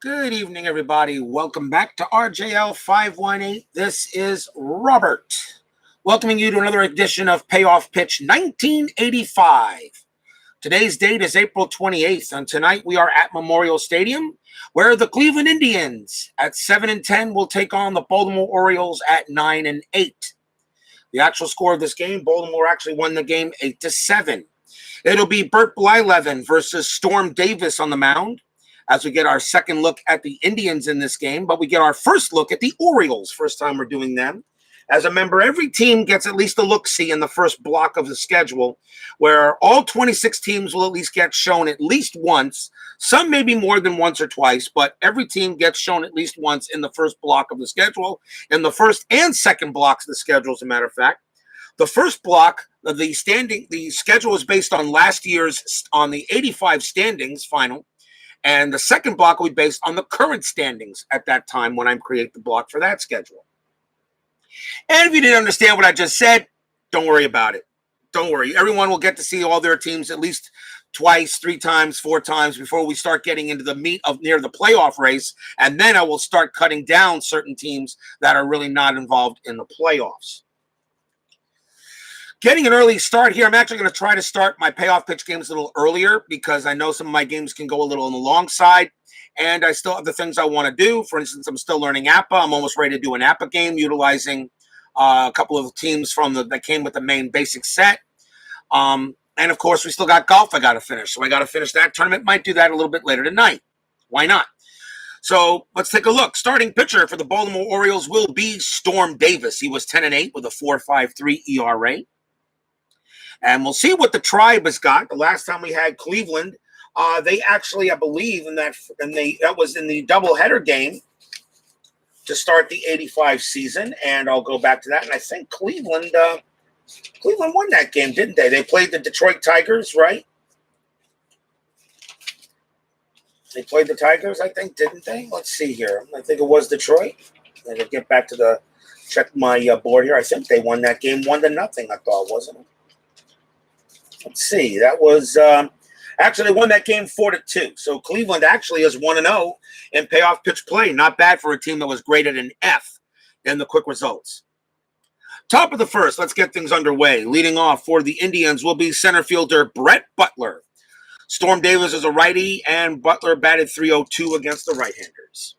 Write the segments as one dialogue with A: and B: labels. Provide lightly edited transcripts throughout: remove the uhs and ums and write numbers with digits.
A: Good evening, everybody. Welcome back to RJL 518. This is Robert, welcoming you to another edition of Payoff Pitch 1985. Today's date is April 28th, and tonight we are at Memorial Stadium, where the Cleveland Indians at 7-10 will take on the Baltimore Orioles at 9-8. The actual score of this game, Baltimore actually won the game 8-7. It'll be Bert Blyleven versus Storm Davis on the mound, as we get our second look at the Indians in this game, but we get our first look at the Orioles. First time we're doing them. As a member, every team gets at least a look-see in the first block of the schedule, where all 26 teams will at least get shown at least once. Some maybe more than once or twice, but every team gets shown at least once in the first block of the schedule, in the first and second blocks of the schedule, as a matter of fact. The first block of the schedule is based on last year's, on the 85 standings final. And the second block will be based on the current standings at that time when I create the block for that schedule. And if you didn't understand what I just said, don't worry about it. Don't worry. Everyone will get to see all their teams at least twice, 3 times, 4 times before we start getting into the meat of near the playoff race. And then I will start cutting down certain teams that are really not involved in the playoffs. Getting an early start here. I'm actually going to try to start my payoff pitch games a little earlier because I know some of my games can go a little on the long side, and I still have the things I want to do. For instance, I'm still learning APA. I'm almost ready to do an APA game utilizing a couple of teams from that came with the main basic set. And of course, we still got golf I got to finish. So I got to finish that tournament. Might do that a little bit later tonight. Why not? So let's take a look. Starting pitcher for the Baltimore Orioles will be Storm Davis. He was 10-8 with a 4.53 ERA. And we'll see what the Tribe has got. The last time we had Cleveland, they actually, I believe, that was in the doubleheader game to start the 85 season. And I'll go back to that. And I think Cleveland won that game, didn't they? They played the Detroit Tigers, right? They played the Tigers, I think, didn't they? Let's see here. I think it was Detroit. Let me get back to check my board here. I think they won that game 1-0, I thought, wasn't it? Let's see. That was actually they won that game 4-2. So Cleveland actually is 1-0 in payoff pitch play. Not bad for a team that was graded an F in the quick results. Top of the first, let's get things underway. Leading off for the Indians will be center fielder Bret Butler. Storm Davis is a righty, and Butler batted .302 against the right-handers.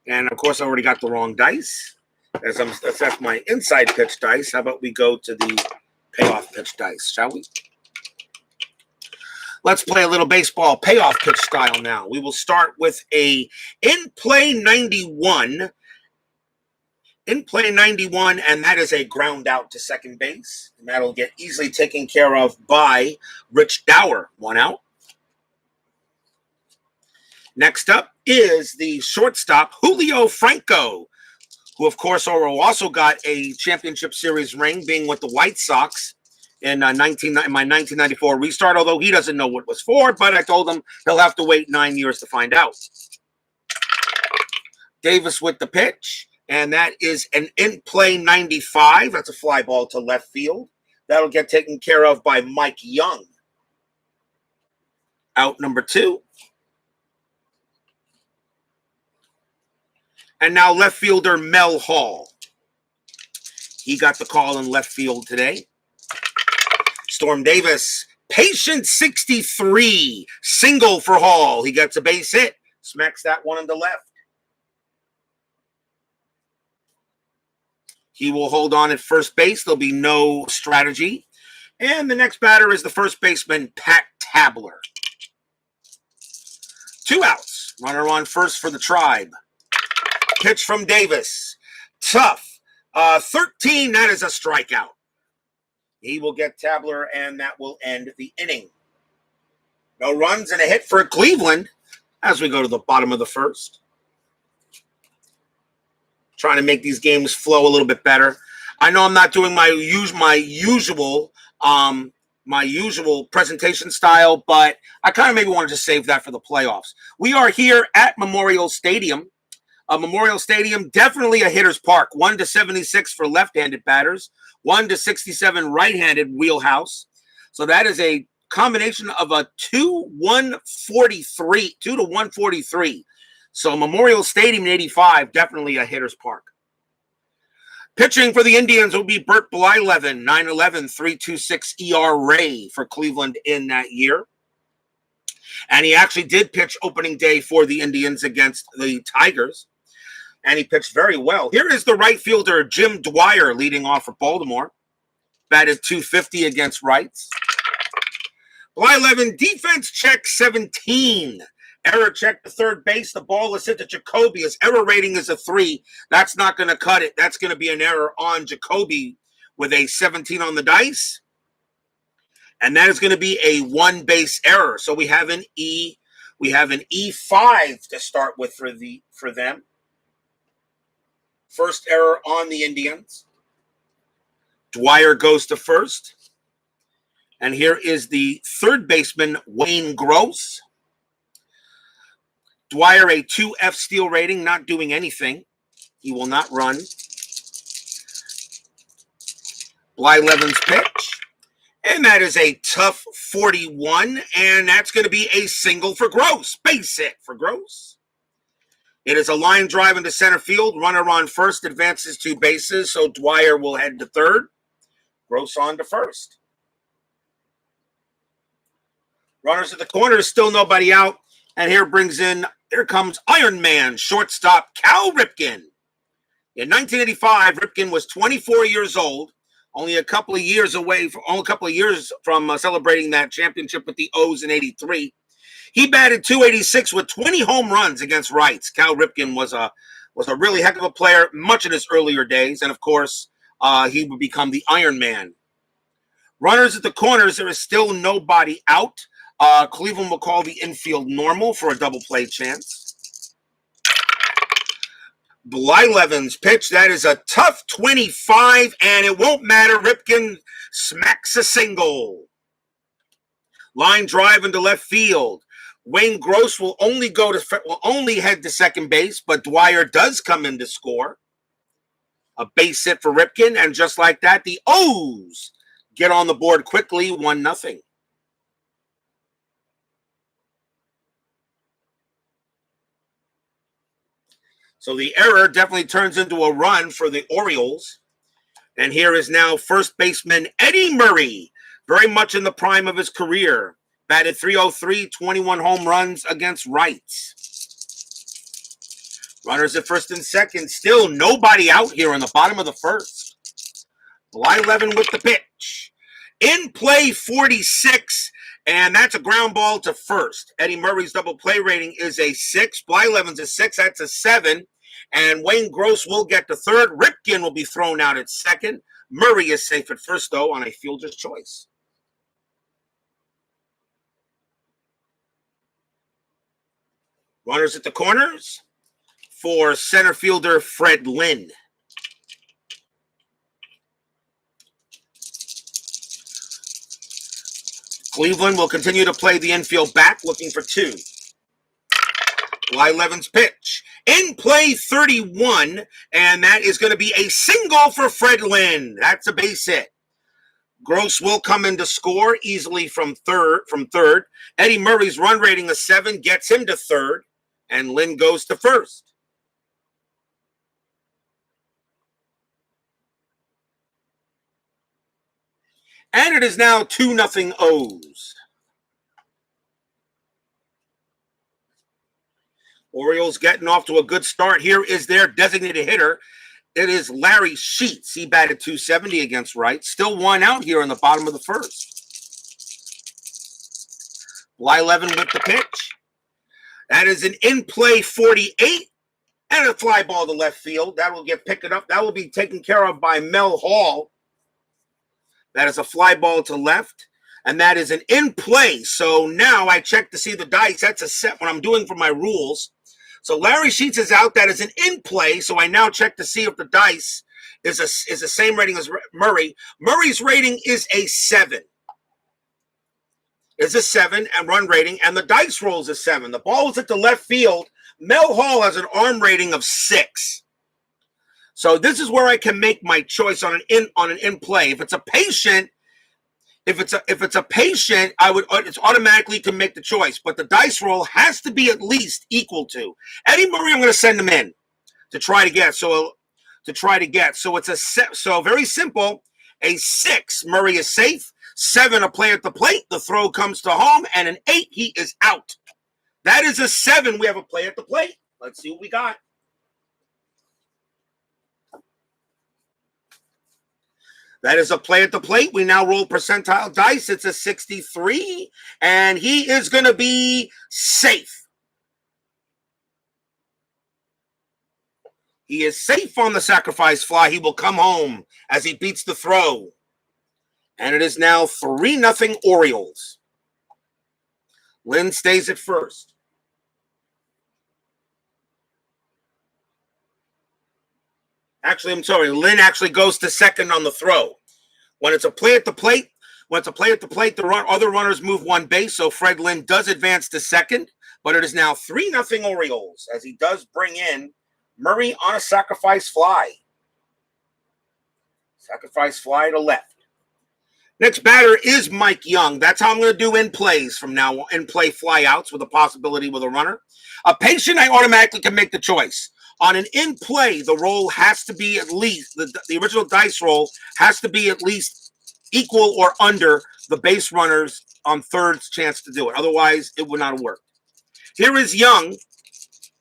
A: And of course, I already got the wrong dice. That's my inside pitch dice. How about we go to the payoff pitch dice, shall we? Let's play a little baseball payoff pitch style now. We will start with a in-play 91. In-play 91, and that is a ground out to second base. And that'll get easily taken care of by Rich Dower. 1 out. Next up is the shortstop, Julio Franco, who, of course, also got a championship series ring, being with the White Sox in my 1994 restart, although he doesn't know what it was for, but I told him he'll have to wait 9 years to find out. Davis with the pitch, and that is an in-play 95. That's a fly ball to left field. That'll get taken care of by Mike Young. Out number 2. And now left fielder Mel Hall. He got the call in left field today. Storm Davis, patient 63, single for Hall. He gets a base hit, smacks that one on the left. He will hold on at first base. There'll be no strategy. And the next batter is the first baseman, Pat Tabler. 2 outs. Runner on first for the Tribe. Pitch from Davis. Tough. 13, that is a strikeout. He will get Tabler, and that will end the inning. No runs and a hit for Cleveland as we go to the bottom of the first. Trying to make these games flow a little bit better. I know I'm not doing my usual presentation style, but I kind of maybe wanted to save that for the playoffs. We are here at Memorial Stadium. Memorial Stadium, definitely a hitter's park. 1-76 for left-handed batters, 1-67 right-handed wheelhouse. So that is a combination of a 2-143 So Memorial Stadium in 85, definitely a hitter's park. Pitching for the Indians will be Bert Blyleven, 9'11", 3.26 ERA for Cleveland in that year. And he actually did pitch opening day for the Indians against the Tigers. And he pitched very well. Here is the right fielder, Jim Dwyer, leading off for Baltimore. Batted .250 against rights. Blyleven, defense check 17. Error check to third base. The ball is hit to Jacoby. His error rating is a 3. That's not going to cut it. That's going to be an error on Jacoby with a 17 on the dice. And that is going to be a 1 base error. So we have an E5 to start with for them. First error on the Indians. Dwyer goes to first. And here is the third baseman, Wayne Gross. Dwyer, a 2F steal rating, not doing anything. He will not run. Blyleven's pitch. And that is a tough 41. And that's going to be a single for Gross. Base hit for Gross. It is a line drive into center field. Runner on first advances 2 bases. So Dwyer will head to third. Gross on to first. Runners at the corner, still nobody out. And here comes Iron Man, shortstop Cal Ripken. In 1985, Ripken was 24 years old, only a couple of years from celebrating that championship with the O's in 83. He batted .286 with 20 home runs against rights. Cal Ripken was a really heck of a player much in his earlier days, and of course, he would become the Iron Man. Runners at the corners, there is still nobody out. Cleveland will call the infield normal for a double play chance. Blyleven's pitch, that is a tough 25, and it won't matter. Ripken smacks a single. Line drive into left field. Wayne Gross will only head to second base, but Dwyer does come in to score. A base hit for Ripken, and just like that, the O's get on the board quickly, 1-0. So the error definitely turns into a run for the Orioles. And here is now first baseman Eddie Murray, very much in the prime of his career. Batted .303, 21 home runs against rights. Runners at first and second, still nobody out here in the bottom of the first. Blyleven with the pitch. In play 46, and that's a ground ball to first. Eddie Murray's double play rating is a 6. Blyleven's a 6. That's a 7. And Wayne Gross will get to third. Ripken will be thrown out at second. Murray is safe at first, though, on a fielder's choice. Runners at the corners for center fielder Fred Lynn. Cleveland will continue to play the infield back, looking for 2. Blyleven's pitch. In play 31, and that is going to be a single for Fred Lynn. That's a base hit. Gross will come in to score easily from third. Eddie Murray's run rating of 7 gets him to third, and Lynn goes to first. And it is now 2-0 O's. Orioles getting off to a good start. Here is their designated hitter. It is Larry Sheets. He batted .270 against rights. Still 1 out here in the bottom of the first. Blyleven with the pitch. That is an in-play 48 and a fly ball to left field. That will get picked up. That will be taken care of by Mel Hall. That is a fly ball to left. And that is an in-play. So now I check to see the dice. That's a set what I'm doing for my rules. So Larry Sheets is out. That is an in-play. So I now check to see if the dice is the same rating as Murray. Murray's rating is a 7. Is a 7 and run rating. And the dice rolls a 7. The ball is at the left field. Mel Hall has an arm rating of 6. So this is where I can make my choice on an in play. If it's a patient, If it's a patient, it's automatically can make the choice, but the dice roll has to be at least equal to Eddie Murray. I'm going to send him in to try to get. So it's so very simple. A 6, Murray is safe. 7, a play at the plate. The throw comes to home, and an 8, he is out. That is a 7. We have a play at the plate. Let's see what we got. That is a play at the plate. We now roll percentile dice. It's a 63, and he is going to be safe. He is safe on the sacrifice fly. He will come home as he beats the throw. And it is now 3-0 Orioles. Lynn stays at first. Actually, I'm sorry. Lynn actually goes to second on the throw. When it's a play at the plate, the other runners move one base, so Fred Lynn does advance to second, but it is now 3-0 Orioles as he does bring in Murray on a sacrifice fly. Sacrifice fly to left. Next batter is Mike Young. That's how I'm going to do in plays from now on. In play flyouts with a possibility with a runner. A patient, I automatically can make the choice. On an in play, the roll has to be at least, the original dice roll has to be at least equal or under the base runners on third's chance to do it. Otherwise, it would not have worked. Here is Young.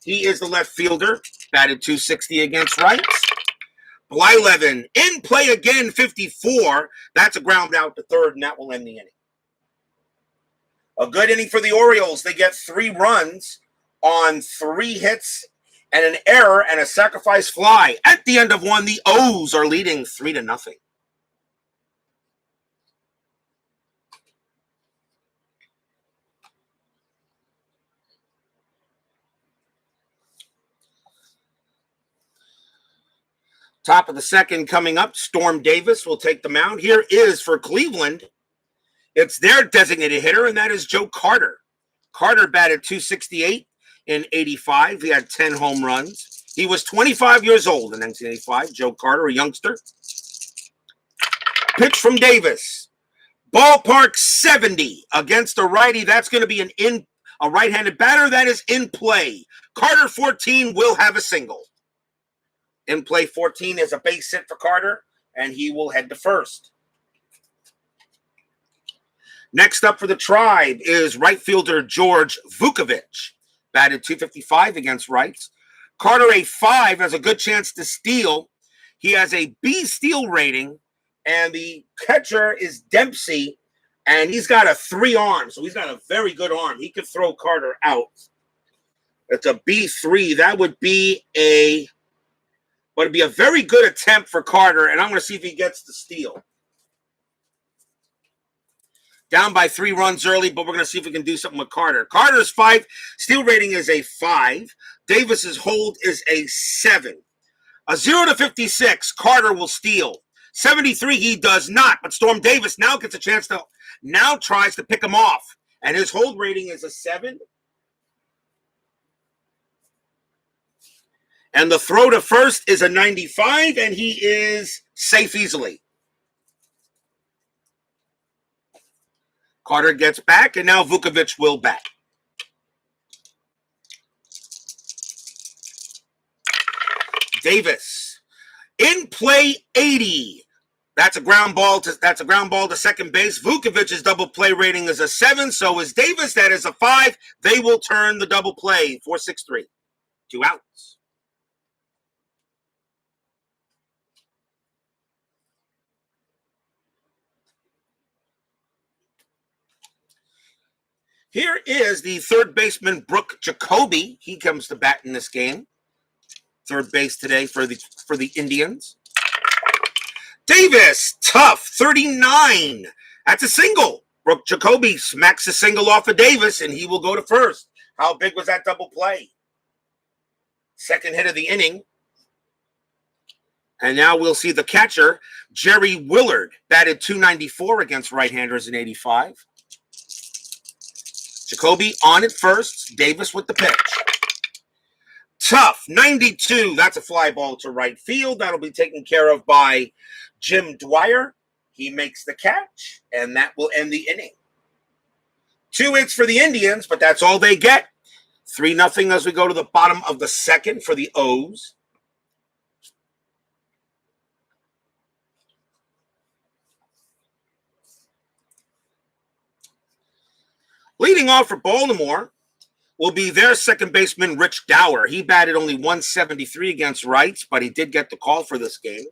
A: He is the left fielder, batted .260 against rights. Blyleven, in play again, 54. That's a ground out to third, and that will end the inning. A good inning for the Orioles. They get 3 runs on 3 hits and an error and a sacrifice fly. At the end of one, the O's are leading 3-0. Top of the second coming up, Storm Davis will take the mound. Here is for Cleveland. It's their designated hitter, and that is Joe Carter. Carter batted .268 in 85. He had 10 home runs. He was 25 years old in 1985. Joe Carter, a youngster. Pitch from Davis. Ballpark 70 against a righty. That's going to be a right-handed batter. That is in play. Carter 14 will have a single. In play 14 is a base hit for Carter, and he will head to first. Next up for the Tribe is right fielder George Vukovich. Batted .255 against rights. Carter, a 5, has a good chance to steal. He has a B steal rating, and the catcher is Dempsey, and he's got a 3 arm, so he's got a very good arm. He could throw Carter out. It's a B3. That would be a very good attempt for Carter, and I'm going to see if he gets the steal. Down by 3 runs early, but we're going to see if we can do something with Carter. Carter's 5 steal rating is a 5. Davis's hold is a 7. A 0 to 56, Carter will steal. 73, he does not, but Storm Davis now gets a chance to, now tries to pick him off, and his hold rating is a 7. And the throw to first is a 95, and he is safe easily. Carter gets back, and now Vukovich will bat. Davis, in play 80. That's a ground ball to second base. Vukovich's double play rating is a 7. So is Davis. That is a 5. They will turn the double play. 4-6-3. 2 outs. Here is the third baseman, Brooke Jacoby. He comes to bat in this game. Third base today for the Indians. Davis, tough, 39. That's a single. Brooke Jacoby smacks a single off of Davis, and he will go to first. How big was that double play? Second hit of the inning. And now we'll see the catcher, Jerry Willard, batted .294 against right-handers in 85. Jacoby on at first. Davis with the pitch. Tough, 92. That's a fly ball to right field. That'll be taken care of by Jim Dwyer. He makes the catch, and that will end the inning. 2 hits for the Indians, but that's all they get. 3-0 as we go to the bottom of the second for the O's. Leading off for Baltimore will be their second baseman, Rich Dower. He batted only 173 against rights, but he did get the call for this game.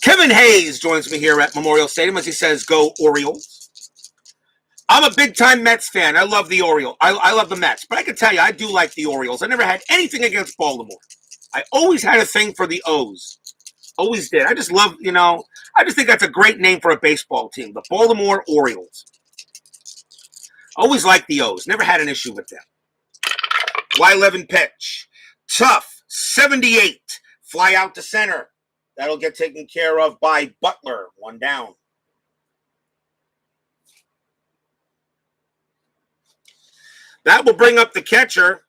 A: Kevin Hayes joins me here at Memorial Stadium as he says, "Go Orioles." I'm a big-time Mets fan. I love the Orioles. I love the Mets. But I can tell you, I do like the Orioles. I never had anything against Baltimore. I always had a thing for the O's. Always did. I just love, I just think that's a great name for a baseball team, the Baltimore Orioles. Always liked the O's. Never had an issue with them. Blyleven pitch. Tough. 78. Fly out to center. That'll get taken care of by Butler. 1 down. That will bring up the catcher,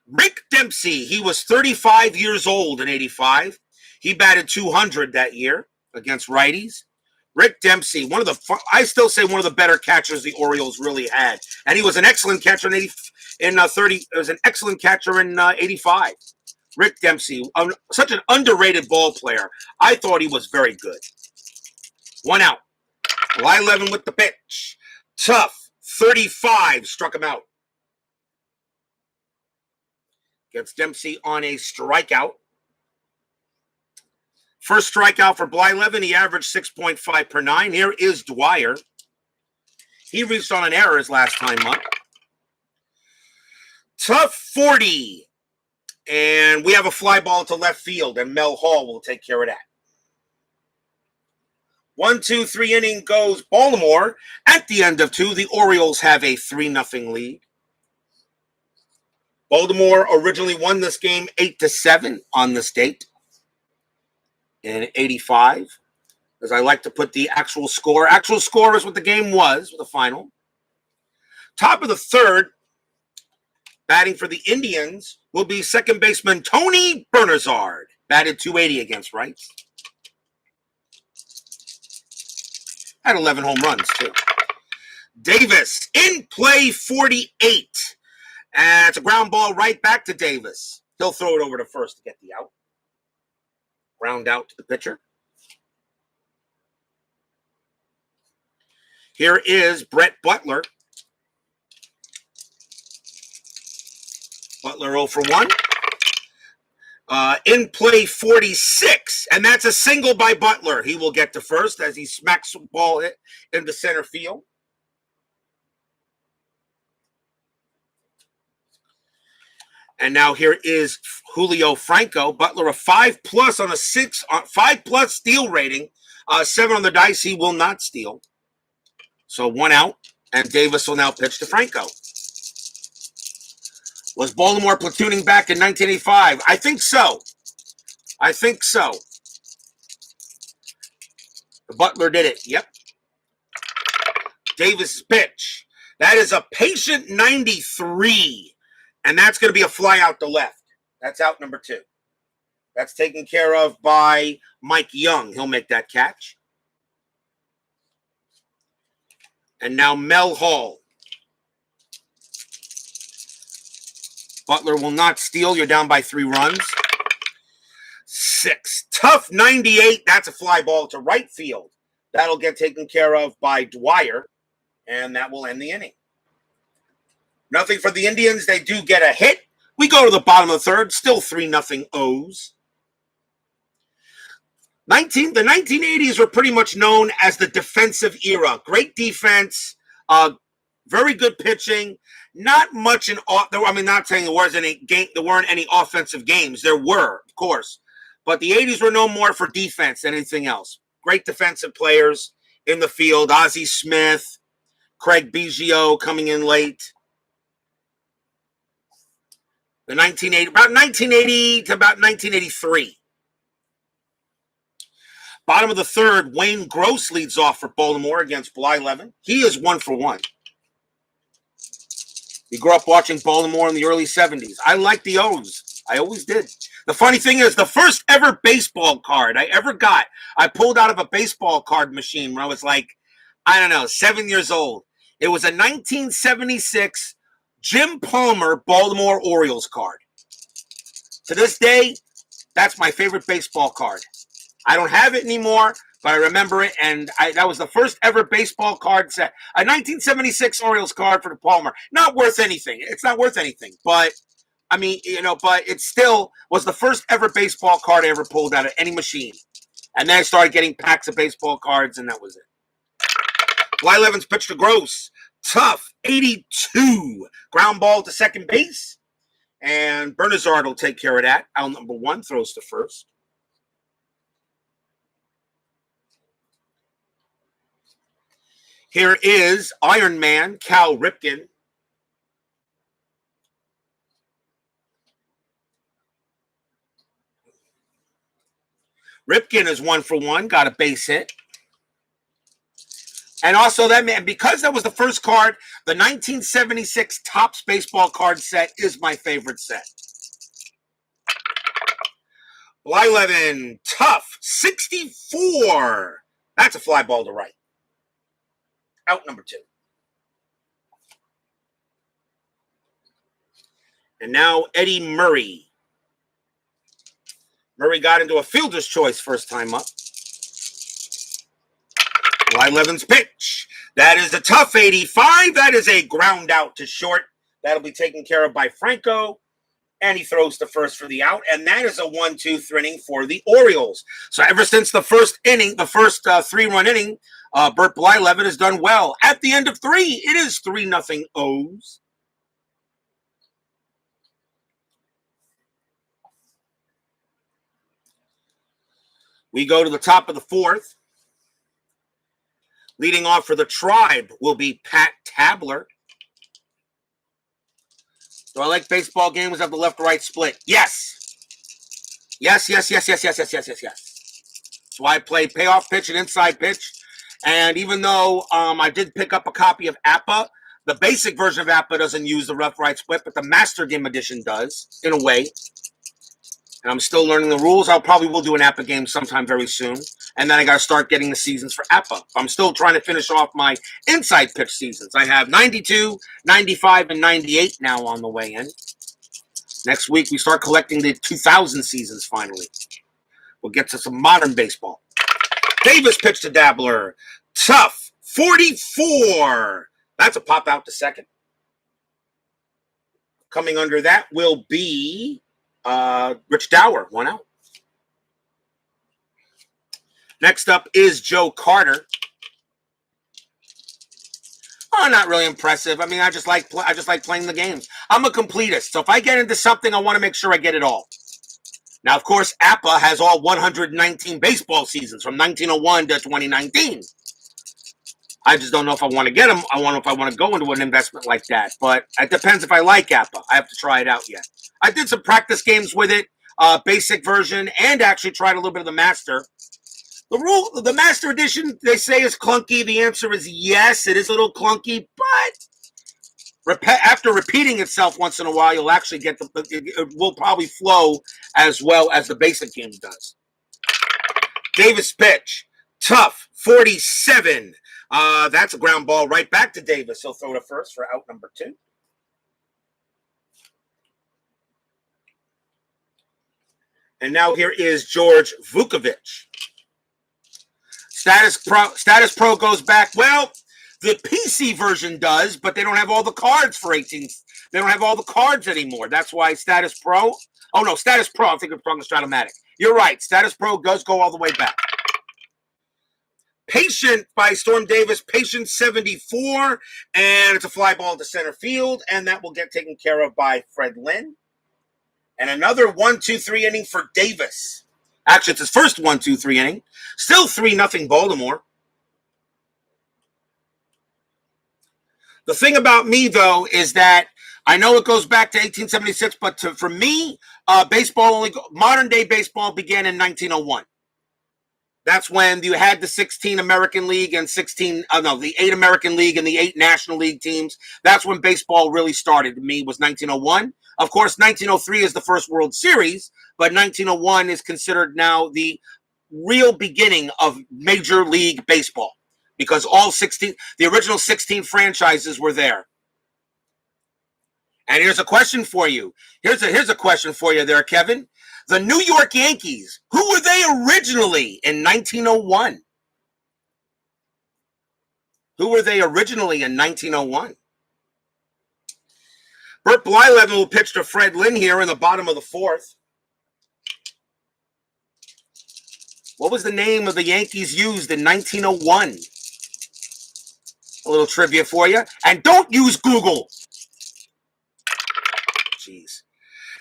A: Rick Dempsey. He was 35 years old in 85. He batted 200 that year against righties. Rick Dempsey, I still say one of the better catchers the Orioles really had. And he was an excellent catcher in 85. Rick Dempsey, such an underrated ball player. I thought he was very good. 1 out. Blyleven with the pitch. Tough. 35. Struck him out. Gets Dempsey on a strikeout. First strikeout for Blyleven. He averaged 6.5 per 9. Here is Dwyer. He reached on an error his last time up. Tough 40. And we have a fly ball to left field, and Mel Hall will take care of that. 1, 2, 3 inning goes Baltimore. At the end of 2, the Orioles have a 3-0 lead. Baltimore originally won this game 8-7 on this date in 85. As I like to put the actual score. Actual score is what the game was, the final. Top of the third, batting for the Indians will be second baseman Tony Bernazard. Batted 280 against rights. Had 11 home runs, too. Davis, in play 48. And it's a ground ball right back to Davis. He'll throw it over to first to get the out. Ground out to the pitcher. Here is Brett Butler. Butler 0 for 1. In play 46. And that's a single by Butler. He will get to first as he smacks the ball into center field. And now here is Julio Franco. Butler a 5+ on a 5+ steal rating. 7 on the dice. He will not steal. So 1 out. And Davis will now pitch to Franco. Was Baltimore platooning back in 1985? I think so. The Butler did it. Yep. Davis' pitch. That is a patient 93. And that's going to be a fly out to left. That's out number 2. That's taken care of by Mike Young. He'll make that catch. And now Mel Hall. Butler will not steal. You're down by 3 runs. 6. Tough 98. That's a fly ball to right field. That'll get taken care of by Dwyer. And that will end the inning. Nothing for the Indians. They do get a hit. We go to the bottom of the third. Still 3-0 O's. The 1980s were pretty much known as the defensive era. Great defense. Very good pitching. Not much not saying there weren't any offensive games. There were, of course. But the 80s were no more for defense than anything else. Great defensive players in the field. Ozzie Smith, Craig Biggio coming in late. About 1980 to about 1983. Bottom of the third, Wayne Gross leads off for Baltimore against Blyleven. He is 1 for 1. He grew up watching Baltimore in the early 70s. I like the O's. I always did. The funny thing is, the first ever baseball card I ever got, I pulled out of a baseball card machine when I was like, I don't know, 7 years old. It was a 1976 Jim Palmer Baltimore Orioles card. To this day, that's my favorite baseball card. I don't have it anymore, but I remember it, and that was the first ever baseball card set. A 1976 Orioles card for the Palmer. Not worth anything. It's not worth anything, but I mean, but it still was the first ever baseball card I ever pulled out of any machine. And then I started getting packs of baseball cards, and that was it. Blyleven's pitch to Gross. Tough, 82. Ground ball to second base. And Bernazard will take care of that. Out number 1 throws to first. Here is Iron Man, Cal Ripken. Ripken is 1 for 1, got a base hit. And also that man, because that was the first card, the 1976 Topps baseball card set is my favorite set. Blyleven, tough, 64. That's a fly ball to right. Out number 2. And now Eddie Murray. Murray got into a fielder's choice first time up. Blyleven's pitch. That is a tough 85. That is a ground out to short. That'll be taken care of by Franco. And he throws to first for the out. And that is a 1-2 inning for the Orioles. So ever since the first inning, the first 3-run inning, Bert Blyleven has done well. At the end of 3, it is 3-0 O's. We go to the top of the 4th. Leading off for the Tribe will be Pat Tabler. Do I like baseball games of the left-right split? Yes. Yes. That's why I play payoff pitch and inside pitch. And even though I did pick up a copy of APA, the basic version of APA doesn't use the left-right split, but the Master Game Edition does, in a way. And I'm still learning the rules. I probably will do an APA game sometime very soon. And then I got to start getting the seasons for APA. I'm still trying to finish off my inside pitch seasons. I have 92, 95, and 98 now on the way in. Next week, we start collecting the 2000 seasons finally. We'll get to some modern baseball. Davis pitch to Dabbler. Tough, 44. That's a pop out to second. Coming under that will be Rich Dower, 1 out. Next up is Joe Carter. Oh, not really impressive. I mean, I just like playing the games. I'm a completist, so if I get into something, I want to make sure I get it all. Now, of course, APA has all 119 baseball seasons from 1901 to 2019. I just don't know if I want to get them. I don't know if I want to go into an investment like that. But it depends if I like APA. I have to try it out yet. I did some practice games with it, basic version, and actually tried a little bit of the Master. The Master Edition, they say, is clunky. The answer is yes, it is a little clunky, but after repeating itself once in a while, you'll actually get it will probably flow as well as the basic game does. Davis pitch, tough, 47. That's a ground ball right back to Davis. He'll throw to first for out number 2. And now here is George Vukovic. Status Pro goes back. Well, the PC version does, but they don't have all the cards for 18. They don't have all the cards anymore. That's why Status Pro. Oh, no, Status Pro. I think I'm talking Stratomatic. You're right. Status Pro does go all the way back. Patient by Storm Davis. Patient 74. And it's a fly ball to center field. And that will get taken care of by Fred Lynn. And another 1-2-3 inning for Davis. Actually, it's his first 1-2-3 inning. Still 3-0 Baltimore. The thing about me, though, is that I know it goes back to 1876, but for me, modern day baseball began in 1901. That's when you had the 16 American League and the 8 American League and the 8 National League teams. That's when baseball really started. To me, was 1901. Of course, 1903 is the first World Series, but 1901 is considered now the real beginning of Major League Baseball because the original 16 franchises were there. And here's a question for you. Here's a question for you there, Kevin. The New York Yankees, who were they originally in 1901? Who were they originally in 1901? Bert Blyleven will pitch to Fred Lynn here in the bottom of the fourth. What was the name of the Yankees used in 1901? A little trivia for you. And don't use Google. Jeez.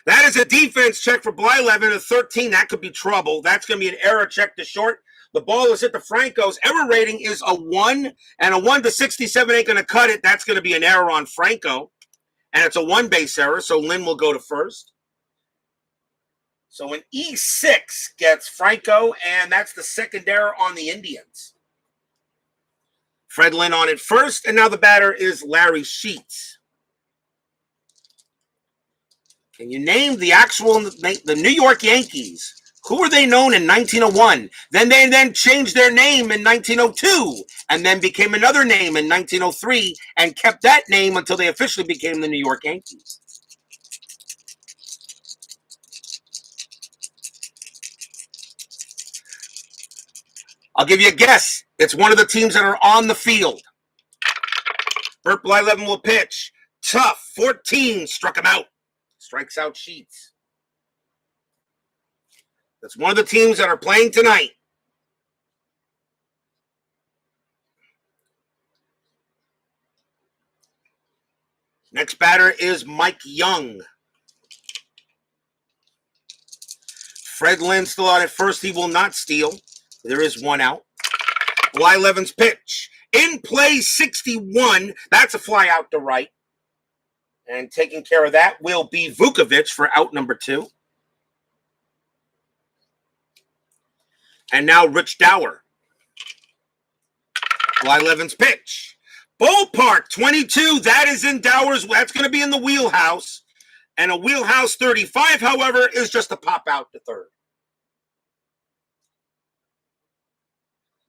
A: That is a defense check for Blyleven at 13. That could be trouble. That's going to be an error check to short. The ball is hit to Franco's. Error rating is a 1, and a 1 to 67 ain't going to cut it. That's going to be an error on Franco, and it's a 1-base error, so Lynn will go to first. So an E6 gets Franco, and that's the second error on the Indians. Fred Lynn on it first, and now the batter is Larry Sheets. Can you name the New York Yankees? Who were they known in 1901? Then they changed their name in 1902 and then became another name in 1903 and kept that name until they officially became the New York Yankees. I'll give you a guess. It's one of the teams that are on the field. Bert Blyleven will pitch. Tough. 14. Struck him out. Strikes out Sheets. That's one of the teams that are playing tonight. Next batter is Mike Young. Fred Lynn still out at first. He will not steal. There is one out. Blyleven's pitch. In play 61. That's a fly out to right. And taking care of that will be Vukovich for out number 2. And now Rich Dower. Blyleven's pitch. Ballpark 22. That is in Dower's. That's going to be in the wheelhouse. And a wheelhouse 35, however, is just a pop out to third.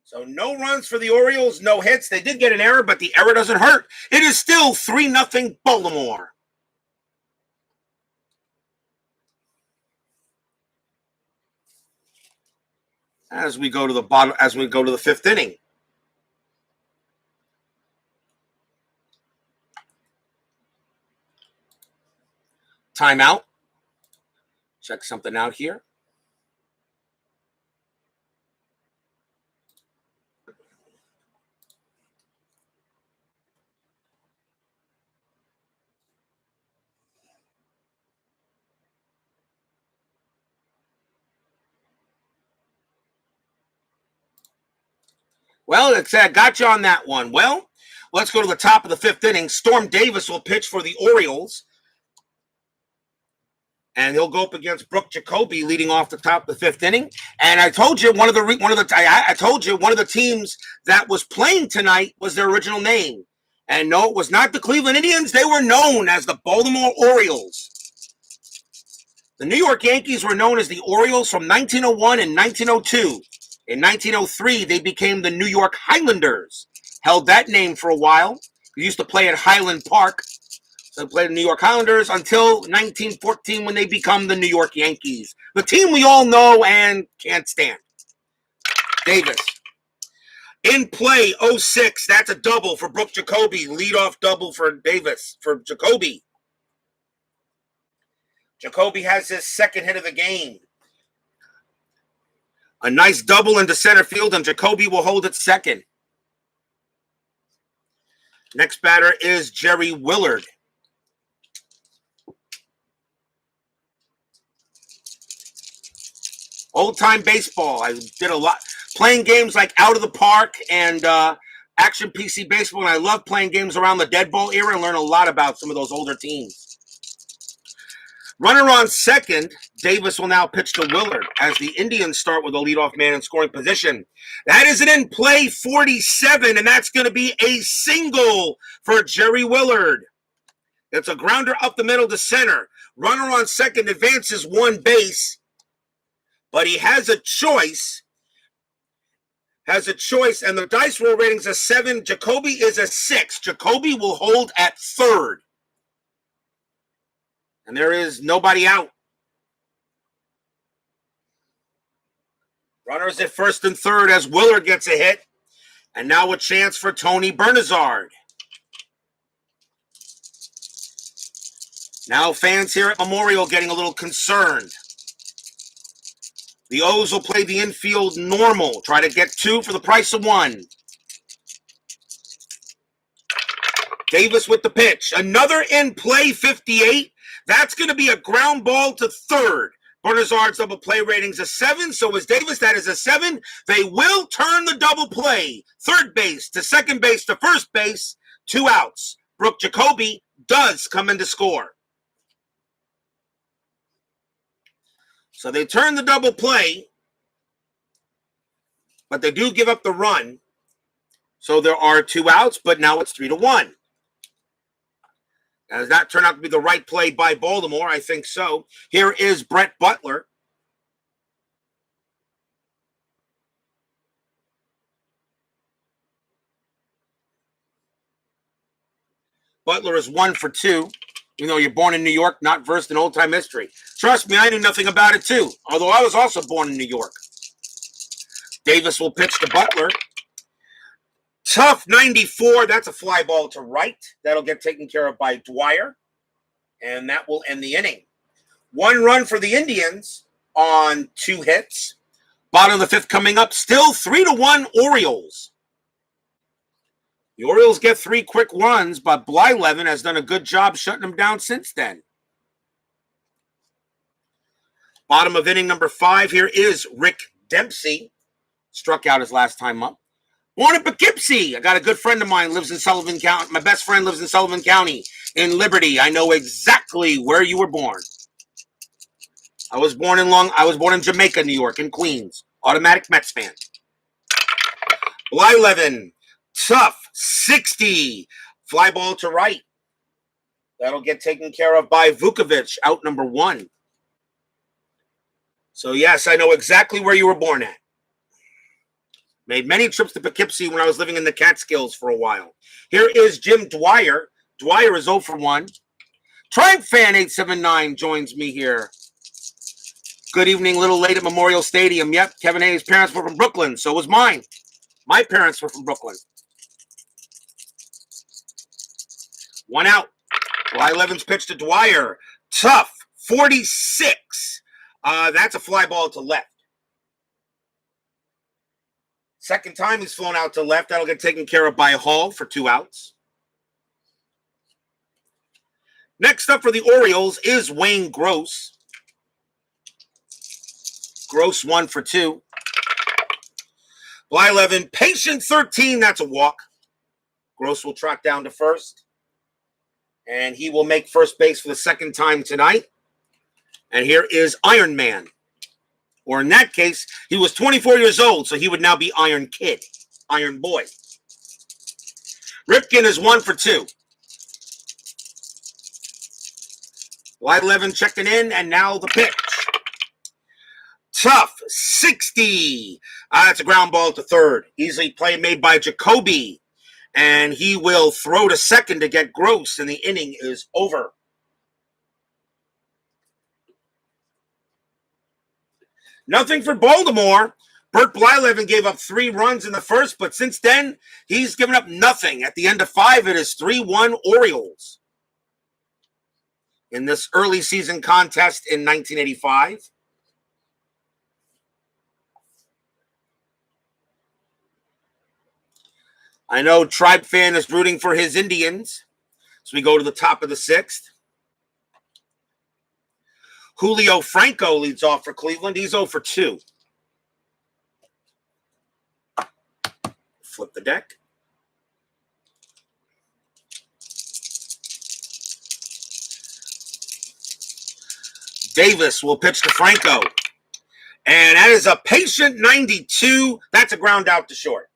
A: So no runs for the Orioles, no hits. They did get an error, but the error doesn't hurt. It is still 3-0 Baltimore. As we go to the bottom, as we go to the 5th inning. Timeout. Check something out here. Well, it's got you on that one. Well, let's go to the top of the 5th inning. Storm Davis will pitch for the Orioles. And he'll go up against Brooke Jacoby leading off the top of the 5th inning. And I told you one of the teams that was playing tonight was their original name. And no, it was not the Cleveland Indians. They were known as the Baltimore Orioles. The New York Yankees were known as the Orioles from 1901 and 1902. In 1903, they became the New York Highlanders. Held that name for a while. They used to play at Highland Park. So they played the New York Highlanders until 1914 when they become the New York Yankees. The team we all know and can't stand. Davis. In play, 06. That's a double for Brooke Jacoby. Leadoff double for Davis, for Jacoby. Jacoby has his second hit of the game. A nice double into center field, and Jacoby will hold it second. Next batter is Jerry Willard. Old-time baseball. I did a lot. Playing games like Out of the Park and Action PC Baseball, and I love playing games around the dead ball era and learn a lot about some of those older teams. Runner on second, Davis will now pitch to Willard as the Indians start with a leadoff man in scoring position. That is an in play 47, and that's going to be a single for Jerry Willard. It's a grounder up the middle to center. Runner on second advances one base, but he has a choice. And the dice roll rating's a 7. Jacoby is a 6. Jacoby will hold at third. And there is nobody out. Runners at first and third as Willard gets a hit. And now a chance for Tony Bernazard. Now fans here at Memorial getting a little concerned. The O's will play the infield normal. Try to get 2 for the price of 1. Davis with the pitch. Another in play, 58. That's going to be a ground ball to third. Bernazard's double play rating's a 7, so is Davis. That is a 7. They will turn the double play. Third base to second base to first base. 2 outs. Brooke Jacoby does come in to score. So they turn the double play, but they do give up the run. So there are 2 outs, but now it's 3-1. Does that turn out to be the right play by Baltimore? I think so. Here is Brett Butler. Butler is 1 for 2. You know, you're born in New York, not versed in old-time history. Trust me, I knew nothing about it, too. Although I was also born in New York. Davis will pitch to Butler. Tough 94. That's a fly ball to right. That'll get taken care of by Dwyer. And that will end the inning. 1 run for the Indians on 2 hits. Bottom of the 5th coming up. Still 3-1 Orioles. The Orioles get 3 quick runs, but Blyleven has done a good job shutting them down since then. Bottom of inning number 5 here is Rick Dempsey. Struck out his last time up. Born in Poughkeepsie. I got a good friend of mine lives in Sullivan County. My best friend lives in Sullivan County in Liberty. I know exactly where you were born. I was born in Jamaica, New York, in Queens. Automatic Mets fan. Blyleven. Tough 60. Fly ball to right. That'll get taken care of by Vukovic, out number 1. So, yes, I know exactly where you were born at. Made many trips to Poughkeepsie when I was living in the Catskills for a while. Here is Jim Dwyer. Dwyer is 0 for 1. Triumph Fan 879 joins me here. Good evening, a little late at Memorial Stadium. Yep, Kevin Hayes' parents were from Brooklyn. So was mine. My parents were from Brooklyn. 1 out. Blyleven's pitch to Dwyer. Tough 46. That's a fly ball to left. Second time he's flown out to left. That'll get taken care of by Hall for 2 outs. Next up for the Orioles is Wayne Gross. Gross 1 for 2. Blyleven, patient 13. That's a walk. Gross will trot down to first. And he will make first base for the second time tonight. And here is Iron Man. Or in that case, he was 24 years old, so he would now be Iron Kid, Iron Boy. Ripken is 1 for 2. Blyleven checking in, and now the pitch. Tough 60. That's a ground ball to third. Easily play made by Jacoby. And he will throw to second to get Gross, and the inning is over. Nothing for Baltimore. Bert Blyleven gave up 3 runs in the first, but since then, he's given up nothing. At the end of 5, it is 3-1 Orioles. In this early season contest in 1985. I know Tribe Fan is rooting for his Indians. So we go to the top of the 6th. Julio Franco leads off for Cleveland. He's 0 for 2. Flip the deck. Davis will pitch to Franco. And that is a patient 92. That's a ground out to short.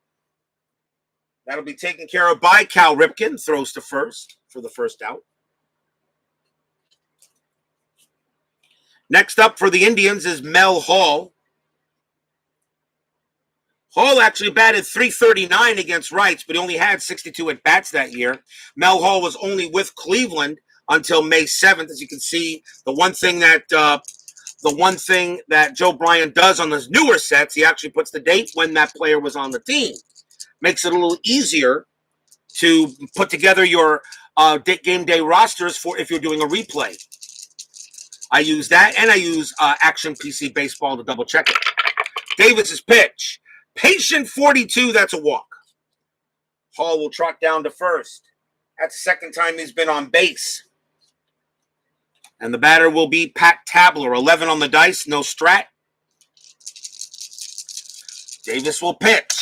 A: That'll be taken care of by Cal Ripken. Throws to first for the first out. Next up for the Indians is Mel Hall. Hall actually batted .339 against rights, but he only had 62 at-bats that year. Mel Hall was only with Cleveland until May 7th. As you can see, the one thing that Joe Bryan does on those newer sets, he actually puts the date when that player was on the team. Makes it a little easier to put together your game day rosters for if you're doing a replay. I use that, and I use Action PC Baseball to double check it. Davis's pitch. Patient 42, that's a walk. Hall will trot down to first. That's the second time he's been on base. And the batter will be Pat Tabler, 11 on the dice, no strat. Davis will pitch.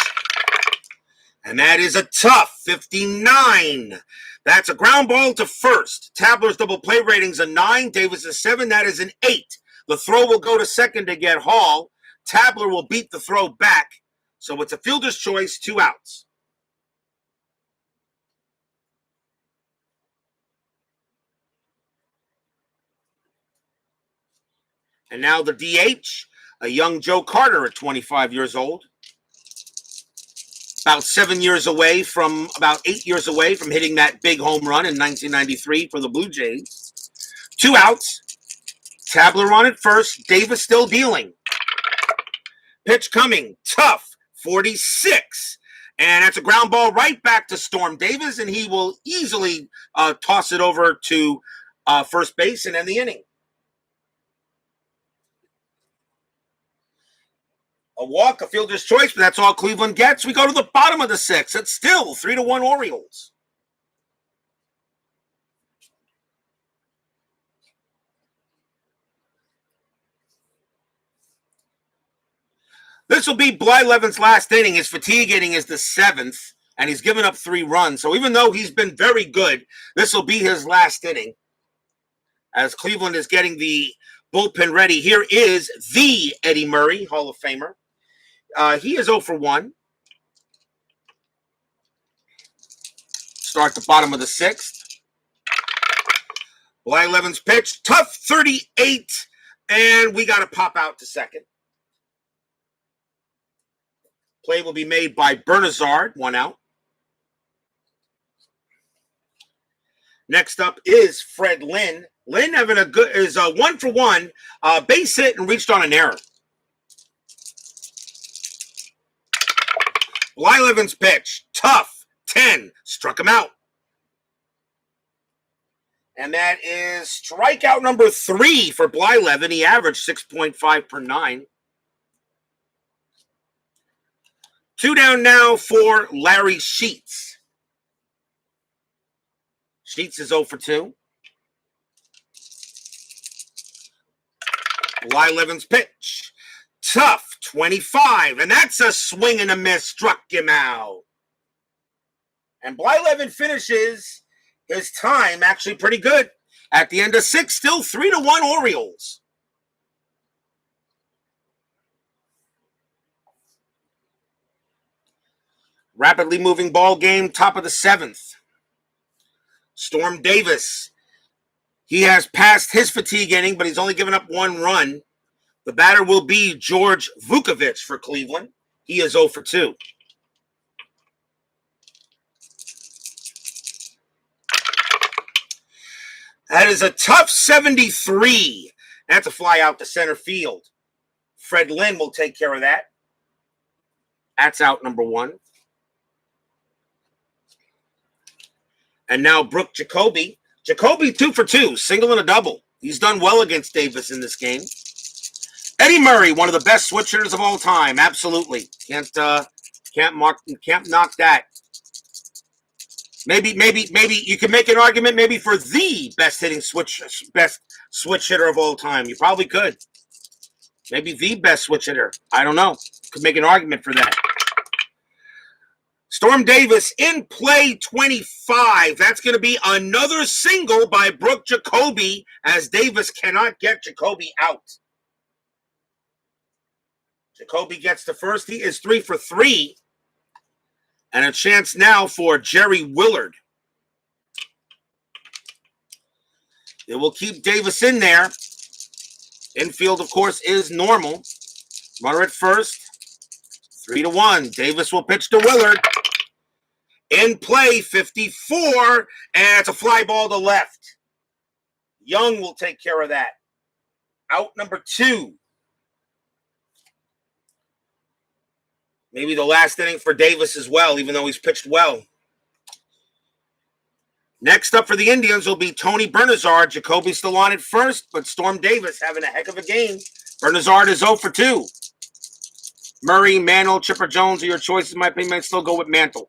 A: And that is a tough 59. That's a ground ball to first. Tabler's double play rating's a 9. Davis is 7. That is an 8. The throw will go to second to get Hall. Tabler will beat the throw back. So it's a fielder's choice, 2 outs. And now the DH, a young Joe Carter at 25 years old. About 8 years away from hitting that big home run in 1993 for the Blue Jays. 2 outs. Tabler on at first. Davis still dealing. Pitch coming. Tough. 46. And that's a ground ball right back to Storm Davis, and he will easily toss it over to first base and end the inning. A walk, a fielder's choice, but that's all Cleveland gets. We go to the bottom of the 6th. It's still 3-1 Orioles. This will be Blyleven's last inning. His fatigue inning is the 7th, and he's given up 3 runs. So even though he's been very good, this will be his last inning. As Cleveland is getting the bullpen ready, here is the Eddie Murray, Hall of Famer. He is 0 for 1. Start the bottom of the 6th. Blyleven's pitch, tough 38, and we got to pop out to second. Play will be made by Bernazard, 1 out. Next up is Fred Lynn. Lynn having is 1 for 1, base hit and reached on an error. Blyleven's pitch, tough 10, struck him out. And that is strikeout number 3 for Blyleven. He averaged 6.5 per 9. 2 down now for Larry Sheets. Sheets is 0 for 2. Blyleven's pitch. Tough 25. And that's a swing and a miss. Struck him out. And Blyleven finishes his time actually pretty good. At the end of 6, still 3-1 Orioles. Rapidly moving ball game, top of the 7th. Storm Davis. He has passed his fatigue inning, but he's only given up 1 run. The batter will be George Vukovich for Cleveland. He is 0 for 2. That is a tough 73. That's a fly out to center field. Fred Lynn will take care of that. That's out number 1. And now Brooke Jacoby. Jacoby 2 for 2, single and a double. He's done well against Davis in this game. Eddie Murray, one of the best switch hitters of all time. Absolutely. Can't knock that. Maybe you can make an argument maybe for the best switch hitter of all time. You probably could. Maybe the best switch hitter. I don't know. Could make an argument for that. Storm Davis in play 25. That's going to be another single by Brooke Jacoby as Davis cannot get Jacoby out. Jacoby gets to first. He is 3 for 3. And a chance now for Jerry Willard. It will keep Davis in there. Infield, of course, is normal. Runner at first. 3-1. Davis will pitch to Willard. In play, 54, and it's a fly ball to left. Young will take care of that. Out number 2. Maybe the last inning for Davis as well, even though he's pitched well. Next up for the Indians will be Tony Bernazard. Jacoby's still on at first, but Storm Davis having a heck of a game. Bernazard is 0 for 2. Murray, Mantle, Chipper Jones are your choices. In my opinion, I'd still go with Mantle.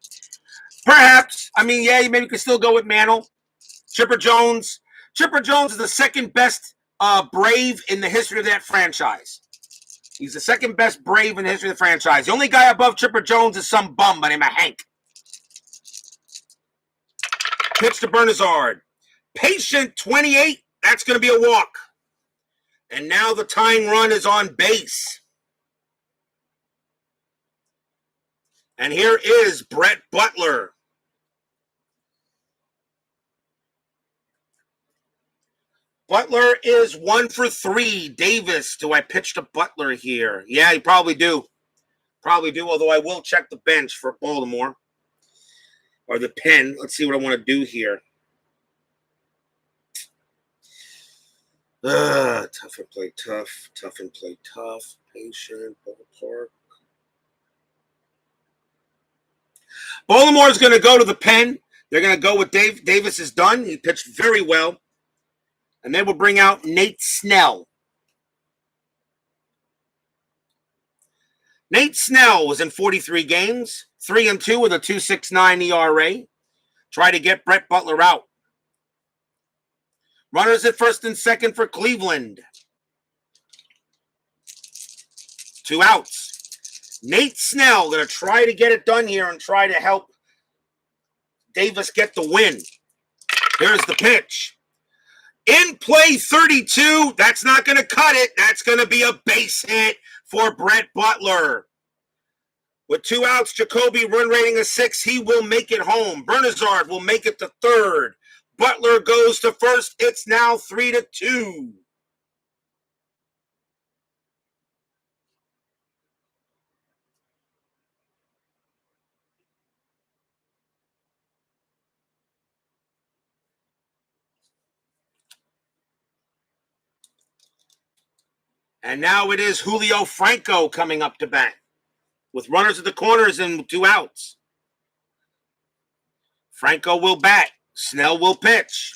A: Perhaps. I mean, yeah, you maybe could still go with Mantle. Chipper Jones. Chipper Jones is the second best Brave in the history of that franchise. He's the second best Brave in the history of the franchise. The only guy above Chipper Jones is some bum by the name of Hank. Pitch to Bernazard. Patient 28. That's going to be a walk. And now the tying run is on base. And here is Brett Butler. Butler is 1 for 3. Davis, do I pitch to Butler here? Yeah, you probably do. Probably do, although I will check the bench for Baltimore. Or the pen. Let's see what I want to do here. Tough and play tough. Tough and play tough. Patient. Ballpark. Baltimore is going to go to the pen. They're going to go with Dave. Davis is done. He pitched very well. And then we'll bring out Nate Snell. Nate Snell was in 43 games, 3-2 with a 2.69 ERA. Try to get Brett Butler out. Runners at first and second for Cleveland. 2 outs. Nate Snell going to try to get it done here and try to help Davis get the win. Here's the pitch. In play, 32. That's not going to cut it. That's going to be a base hit for Brett Butler. With 2 outs, Jacoby run rating of 6. He will make it home. Bernazard will make it to third. Butler goes to first. It's now 3-2. And now it is Julio Franco coming up to bat with runners at the corners and 2 outs. Franco will bat. Snell will pitch.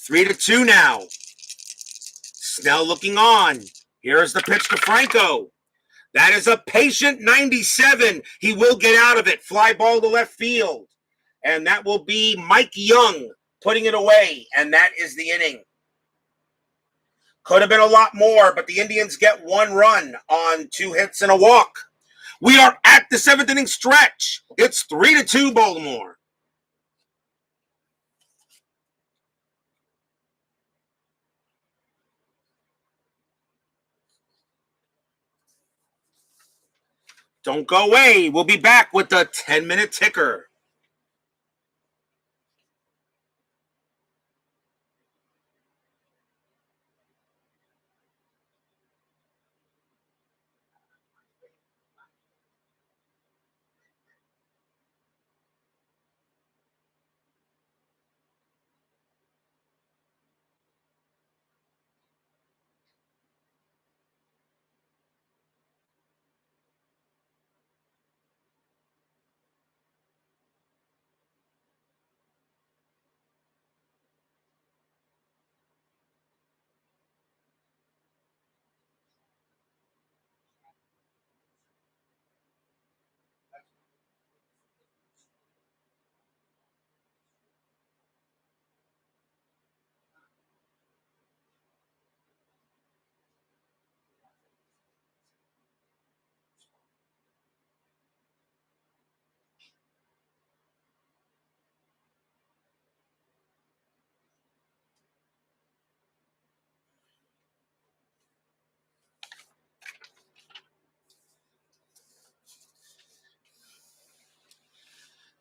A: 3-2 now. Snell looking on. Here's the pitch to Franco. That is a patient 97. He will get out of it. Fly ball to left field. And that will be Mike Young putting it away. And that is the inning. Could have been a lot more, but the Indians get 1 run on 2 hits and a walk. We are at the 7th inning stretch. It's 3-2 Baltimore. Don't go away. We'll be back with the 10-minute ticker.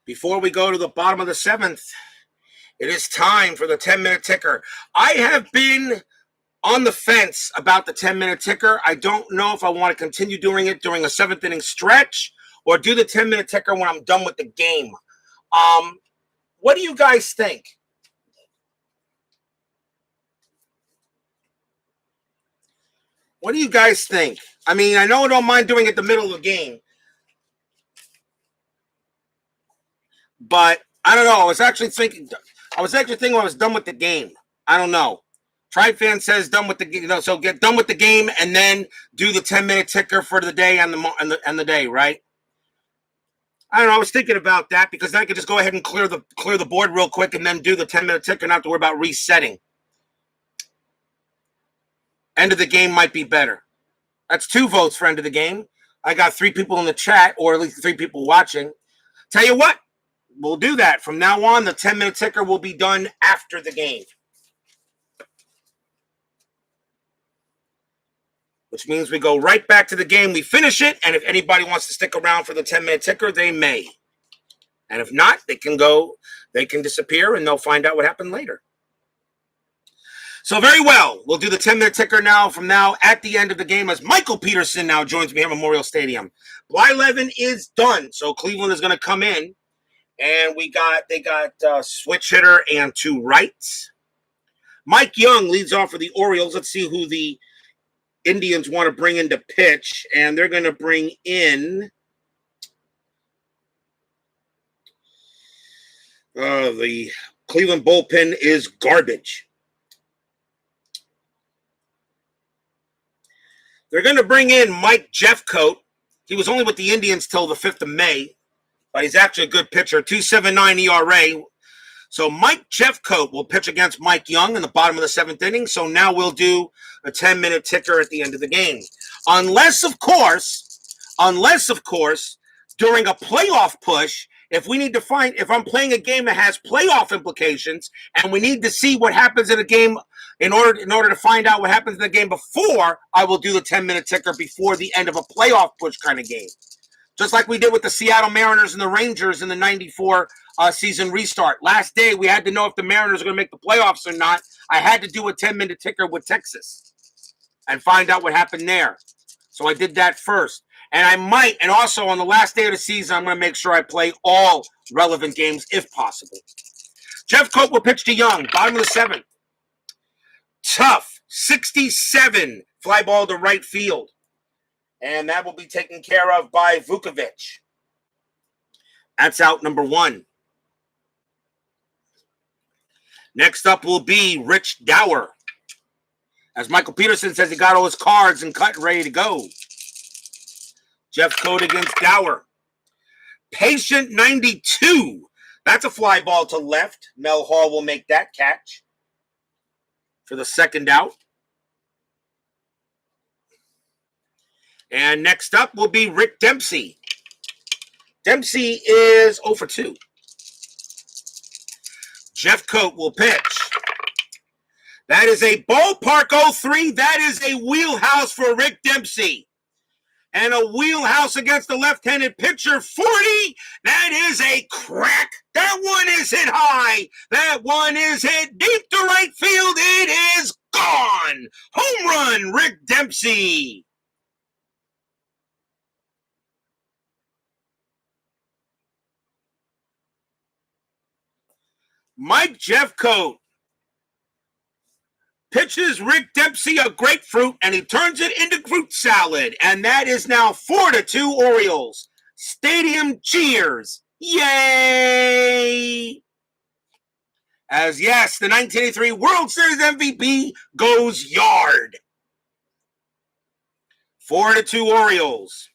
A: Before we go to the bottom of the 7th, it is time for the 10-minute ticker. I have been on the fence about the 10-minute ticker. I don't know if I want to continue doing it during a 7th inning stretch or do the 10-minute ticker when I'm done with the game. What do you guys think? What do you guys think? I mean, I know I don't mind doing it the middle of the game, but I don't know. I was actually thinking when I was done with the game. I don't know. TriFan says done with the game, so get done with the game and then do the 10-minute ticker for the day and the day, right? I don't know. I was thinking about that because then I could just go ahead and clear the board real quick and then do the 10-minute ticker, not have to worry about resetting. End of the game might be better. That's 2 votes for end of the game. I got 3 people in the chat, or at least 3 people watching. Tell you what, we'll do that. From now on, the 10-minute ticker will be done after the game. Which means we go right back to the game. We finish it, and if anybody wants to stick around for the 10-minute ticker, they may. And if not, they can disappear, and they'll find out what happened later. So very well, we'll do the 10-minute ticker now from now at the end of the game as Michael Peterson now joins me here at Memorial Stadium. Blyleven is done, so Cleveland is going to come in, and they got switch hitter and 2 rights. Mike Young leads off for the Orioles. Let's see who the Indians want to bring in to pitch, and they're going to bring in the Cleveland bullpen is garbage. They're going to bring in Mike Jeffcoat. He was only with the Indians till the 5th of May, but he's actually a good pitcher, 2.79 ERA. So Mike Jeffcoat will pitch against Mike Young in the bottom of the 7th inning. So now we'll do a 10-minute ticker at the end of the game. Unless, of course, during a playoff push, if I'm playing a game that has playoff implications and we need to see what happens in a game in order to find out what happens in the game before, I will do the 10-minute ticker before the end of a playoff push kind of game. Just like we did with the Seattle Mariners and the Rangers in the 94 season restart. Last day, we had to know if the Mariners are going to make the playoffs or not. I had to do a 10-minute ticker with Texas and find out what happened there. So I did that first. And also on the last day of the season, I'm going to make sure I play all relevant games if possible. Jeffcoat will pitch to Young, bottom of the 7th. Tough, 67, fly ball to right field. And that will be taken care of by Vukovic. That's out number 1. Next up will be Rich Dower. As Michael Peterson says, he got all his cards and cut and ready to go. Jeffcoat against Dower. Patient 92. That's a fly ball to left. Mel Hall will make that catch for the 2nd out. And next up will be Rick Dempsey. Dempsey is 0 for 2. Jeffcoat will pitch. That is a ballpark 0-3. That is a wheelhouse for Rick Dempsey. And a wheelhouse against the left-handed pitcher, 40. That is a crack. That one is hit high. That one is hit deep to right field. It is gone. Home run, Rick Dempsey. Mike Jeffcoat pitches Rick Dempsey a grapefruit, and he turns it into fruit salad. And that is now 4-2 Orioles. Stadium cheers. Yay! As yes, the 1983 World Series MVP goes yard. 4-2 Orioles.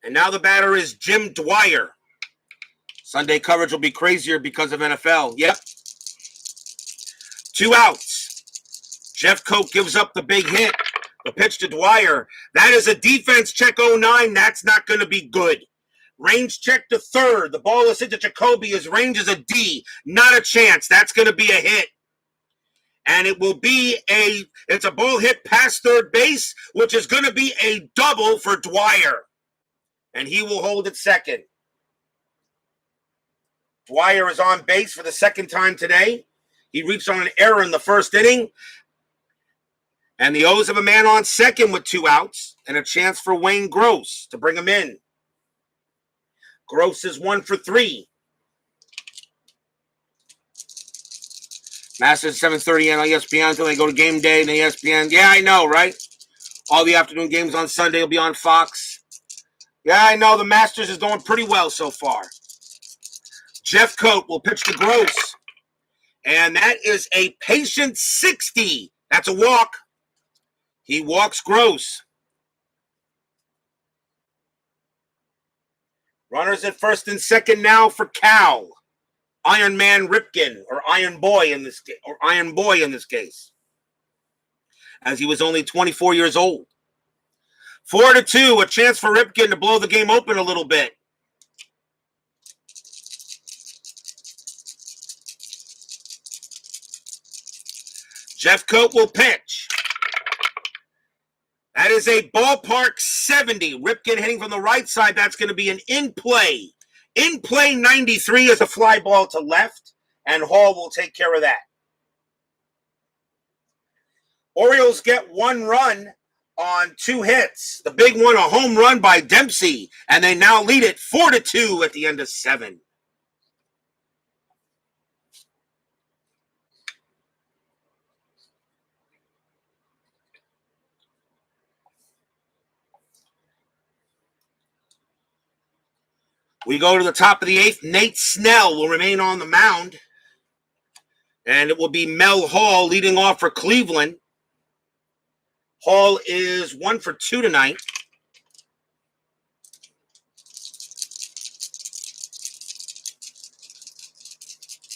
A: And now the batter is Jim Dwyer. Sunday coverage will be crazier because of NFL. Yep. 2 outs. Jeffcoat gives up the big hit. The pitch to Dwyer. That is a defense check 09. That's not going to be good. Range check to third. The ball is hit to Jacoby. His range is a D. Not a chance. That's going to be a hit. And it's a ball hit past third base, which is going to be a double for Dwyer. And he will hold at second. Dwyer is on base for the 2nd time today. He reached on an error in the first inning. And the O's have a man on second with 2 outs and a chance for Wayne Gross to bring him in. Gross is 1 for 3. Masters 7:30 on ESPN until they go to game day and ESPN. Yeah, I know, right? All the afternoon games on Sunday will be on Fox. Yeah, I know. The Masters is going pretty well so far. Jeff Coat will pitch to Gross. And that is a patient 60. That's a walk. He walks Gross. Runners at first and second now for Cal. Iron Man Ripken, or Iron Boy in this case, as he was only 24 years old. 4-2, a chance for Ripken to blow the game open a little bit. Jeff Coat will pitch. That is a ballpark 70. Ripken hitting from the right side. That's going to be an in-play. In-play 93 is a fly ball to left, and Hall will take care of that. Orioles get 1 run on 2 hits. The big one, a home run by Dempsey, and they now lead it 4-2 at the end of 7. We go to the top of the 8th. Nate Snell will remain on the mound. And it will be Mel Hall leading off for Cleveland. Hall is 1 for 2 tonight.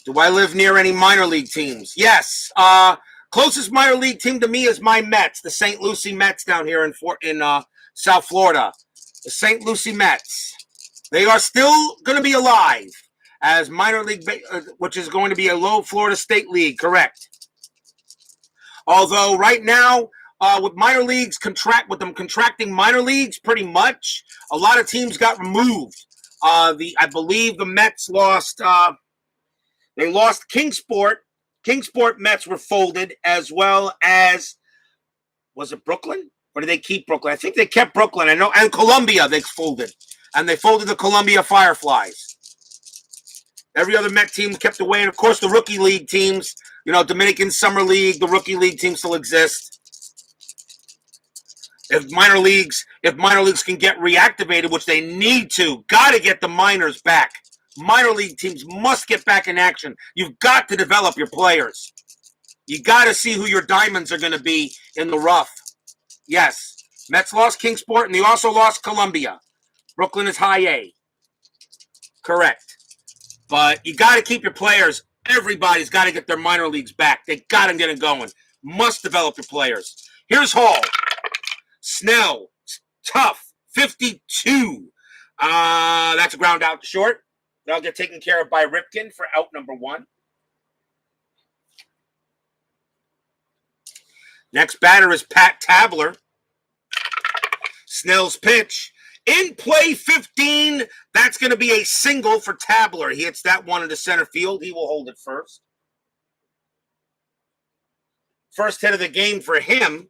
A: Do I live near any minor league teams? Yes. Closest minor league team to me is my Mets, the St. Lucie Mets down here in South Florida. The St. Lucie Mets. They are still going to be alive as minor league, which is going to be a low Florida State League, correct? Although right now, with minor leagues contracting minor leagues, pretty much a lot of teams got removed. I believe the Mets lost. They lost Kingsport. Kingsport Mets were folded, as well as, was it Brooklyn? Or did they keep Brooklyn? I think they kept Brooklyn. I know, and Columbia they folded. And they folded the Columbia Fireflies. Every other Met team kept away. And, of course, the rookie league teams, Dominican Summer League, the rookie league teams still exist. If minor leagues can get reactivated, which they need to, got to get the minors back. Minor league teams must get back in action. You've got to develop your players. You got to see who your diamonds are going to be in the rough. Yes, Mets lost Kingsport, and they also lost Columbia. Brooklyn is high A. Correct. But you got to keep your players. Everybody's got to get their minor leagues back. They got to get it going. Must develop your players. Here's Hall. Snell. Tough. 52. That's a ground out to short. That'll get taken care of by Ripken for out number 1. Next batter is Pat Tabler. Snell's pitch. In play 15, that's going to be a single for Tabler. He hits that one into center field. He will hold it first. First hit of the game for him.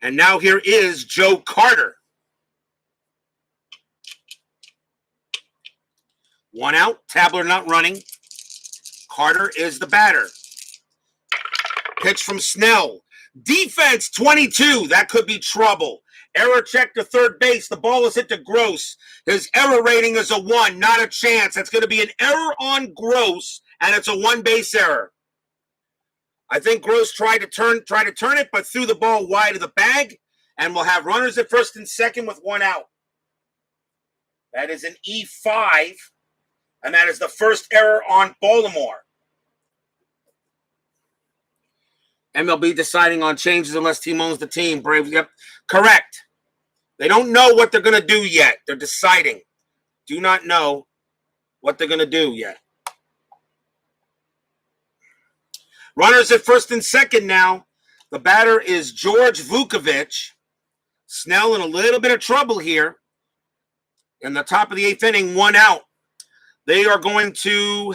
A: And now here is Joe Carter. 1 out. Tabler not running. Carter is the batter. Pitch from Snell. Defense 22. That could be trouble. Error check to third base. The ball is hit to Gross. His error rating is a 1. Not a chance. That's going to be an error on Gross, and it's a 1-base error. I think Gross tried to turn it, but threw the ball wide of the bag, and we'll have runners at first and second with 1 out. That is an E5, and that is the first error on Baltimore. MLB deciding on changes unless team owns the team. Braves, yep, correct. They don't know what they're going to do yet. They're deciding. Do not know what they're going to do yet. Runners at first and second now. The batter is George Vukovic. Snell in a little bit of trouble here. In the top of the 8th inning, 1 out. They are going to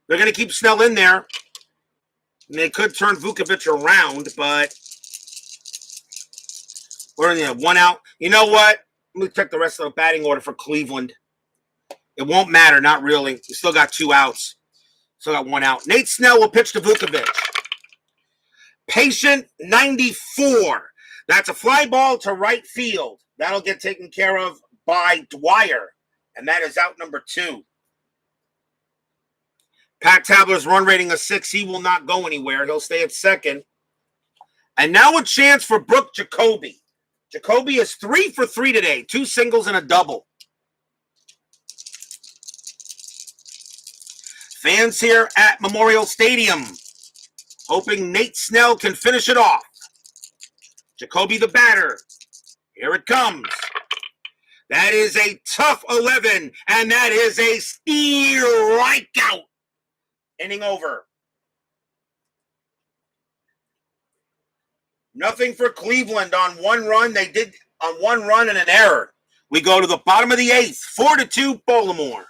A: They're going to keep Snell in there. And they could turn Vukovich around, but we're in the 1 out. You know what? Let me check the rest of the batting order for Cleveland. It won't matter, not really. We still got 2 outs. Still got 1 out. Nate Snell will pitch to Vukovich. Patient 94. That's a fly ball to right field. That'll get taken care of by Dwyer. And that is out number 2. Pat Tabler's run rating of 6. He will not go anywhere. He'll stay at second. And now a chance for Brooke Jacoby. Jacoby is 3 for 3 today. 2 singles and a double. Fans here at Memorial Stadium hoping Nate Snell can finish it off. Jacoby the batter. Here it comes. That is a tough 11, and that is a strikeout. Inning over. Nothing for Cleveland on 1 run. They did on 1 run and an error. We go to the bottom of the 8th. 4-2 Baltimore.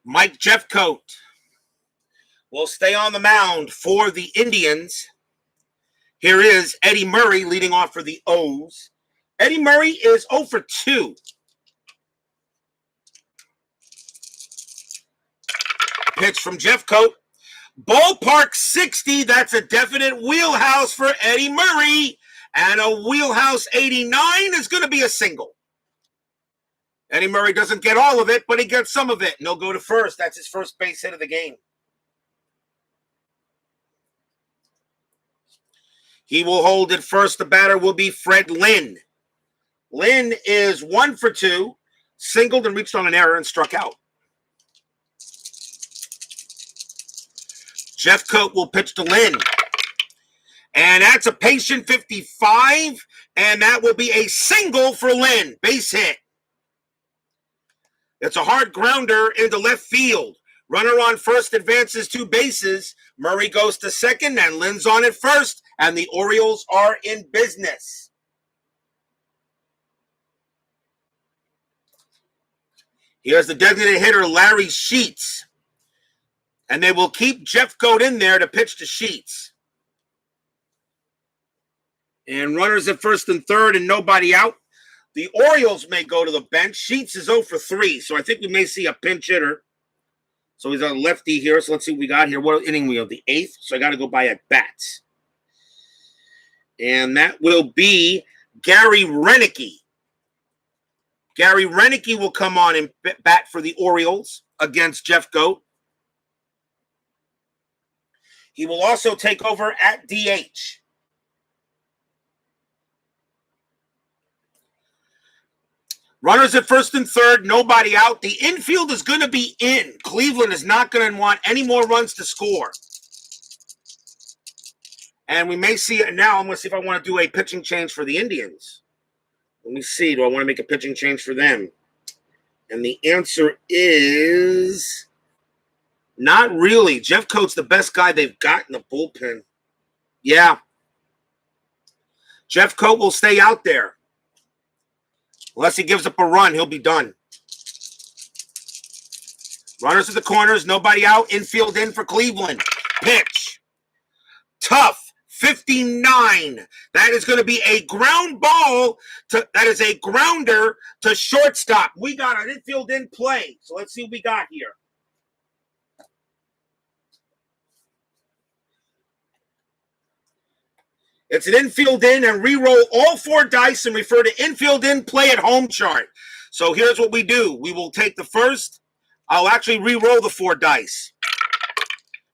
A: Mike Jeffcoat will stay on the mound for the Indians. Here is Eddie Murray leading off for the O's. Eddie Murray is 0 for 2. Pitch from Jeffcoat. Ballpark 60. That's a definite wheelhouse for Eddie Murray. And a wheelhouse 89 is going to be a single. Eddie Murray doesn't get all of it, but he gets some of it. And he'll go to first. That's his first base hit of the game. He will hold it first. The batter will be Fred Lynn. Lynn is 1 for 2, singled and reached on an error and struck out. Jeffcoat will pitch to Lynn. And that's a patient 55, and that will be a single for Lynn. Base hit. It's a hard grounder into left field. Runner on first advances 2 bases. Murray goes to second, and Lynn's on at first, and the Orioles are in business. Here's the designated hitter, Larry Sheets. And they will keep Jeffcoat in there to pitch to Sheets. And runners at first and third and nobody out. The Orioles may go to the bench. Sheets is 0 for 3, so I think we may see a pinch hitter. So he's a lefty here, so let's see what we got here. What inning we have? The 8th, so I got to go by at bats. And that will be Gary Renicky. Gary Renicky will come on and bat for the Orioles against Jeffcoat. He will also take over at DH. Runners at first and third, nobody out. The infield is going to be in. Cleveland is not going to want any more runs to score. And we may see it now. I'm going to see if I want to do a pitching change for the Indians. Let me see. Do I want to make a pitching change for them? And the answer is not really. Jeffcoat's the best guy they've got in the bullpen. Yeah. Jeffcoat will stay out there. Unless he gives up a run, he'll be done. Runners at the corners, nobody out. Infield in for Cleveland. Pitch. Tough. 59. That is going to be a ground ball. That is a grounder to shortstop. We got an infield in play. So let's see what we got here. It's an infield in, and re-roll all 4 dice and refer to infield in play at home chart. So here's what we do. We will take the first. I'll actually re-roll the 4 dice.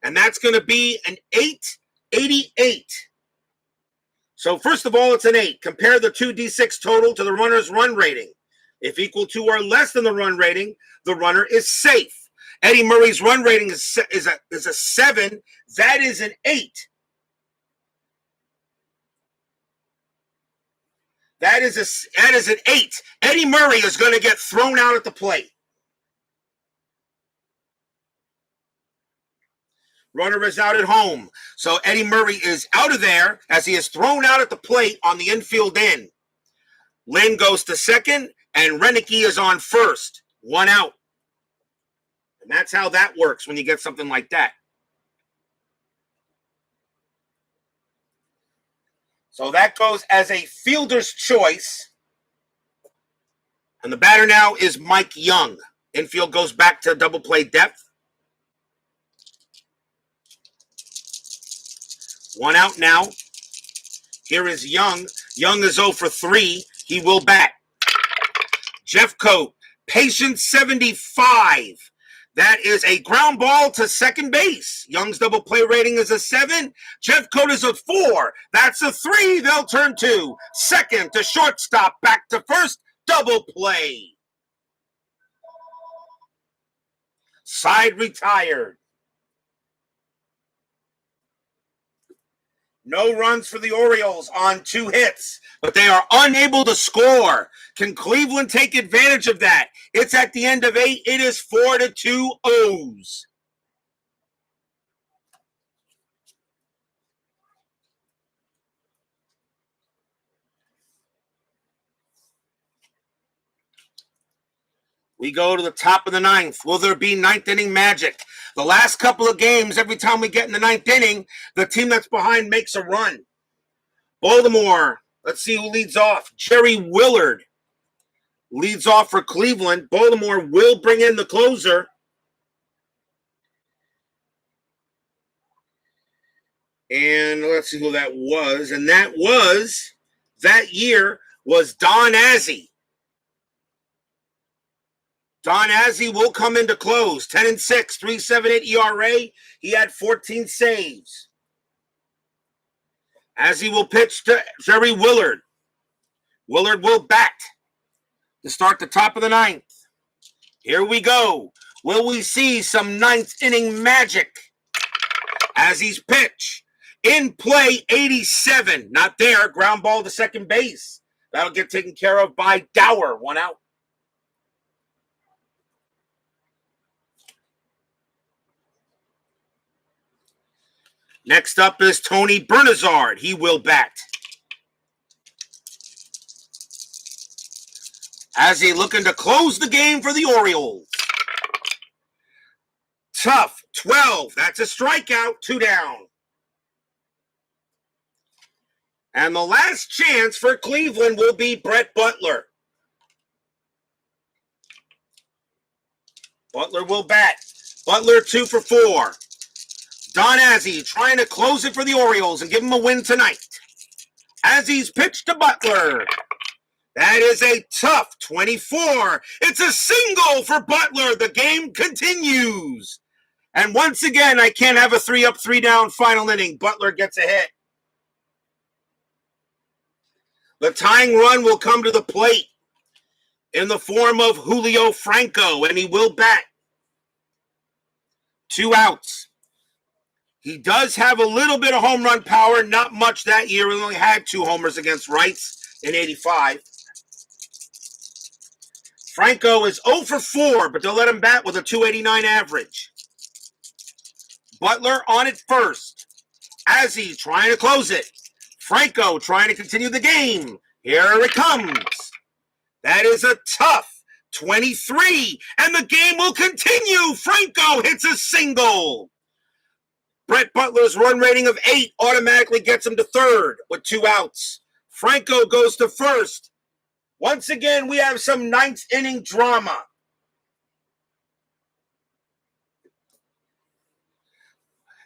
A: And that's going to be an 888. So first of all, it's an 8. Compare the 2d6 total to the runner's run rating. If equal to or less than the run rating, the runner is safe. Eddie Murray's run rating is a 7. That is an 8. That is an 8. Eddie Murray is going to get thrown out at the plate. Runner is out at home. So Eddie Murray is out of there as he is thrown out at the plate on the infield end. Lynn goes to second, and Renicky is on first. 1 out. And that's how that works when you get something like that. So that goes as a fielder's choice. And the batter now is Mike Young. Infield goes back to double play depth. 1 out now. Here is Young. Young is 0 for 3. He will bat. Jeffcoat, patient 75. That is a ground ball to second base. Young's double play rating is a 7. Jeffcoat is a 4. That's a 3. They'll turn to second to shortstop, back to first. Double play. Side retired. No runs for the Orioles on 2 hits, but they are unable to score. Can Cleveland take advantage of that? It's at the end of 8. It is 4-2 O's. We go to the top of the 9th. Will there be 9th inning magic? The last couple of games, every time we get in the 9th inning, the team that's behind makes a run. Baltimore, let's see who leads off. Jerry Willard leads off for Cleveland. Baltimore will bring in the closer. And let's see who that was. And that year was Don Azzi. Don Azzi will come into close. 10-6, 3.78 ERA. He had 14 saves. Azzi will pitch to Jerry Willard. Willard will bat to start the top of the 9th. Here we go. Will we see some 9th inning magic? Azzi's pitch. In play, 87. Not there. Ground ball to second base. That'll get taken care of by Dower. 1 out. Next up is Tony Bernazard. He will bat. Azzi looking to close the game for the Orioles. Tough, 12. That's a strikeout. 2 down. And the last chance for Cleveland will be Brett Butler. Butler will bat. Butler 2 for 4. Don Azzi trying to close it for the Orioles and give them a win tonight. Azzi's pitch to Butler. That is a tough 24. It's a single for Butler. The game continues. And once again, I can't have a 3-up, 3-down final inning. Butler gets a hit. The tying run will come to the plate in the form of Julio Franco, and he will bat. 2 outs. He does have a little bit of home run power, not much that year. He only had 2 homers against Rights in 85. Franco is 0 for 4, but they'll let him bat with a 289 average. Butler on it first. Azzi trying to close it. Franco trying to continue the game. Here it comes. That is a tough 23, and the game will continue. Franco hits a single. Brett Butler's run rating of 8 automatically gets him to third with 2 outs. Franco goes to first. Once again, we have some 9th inning drama.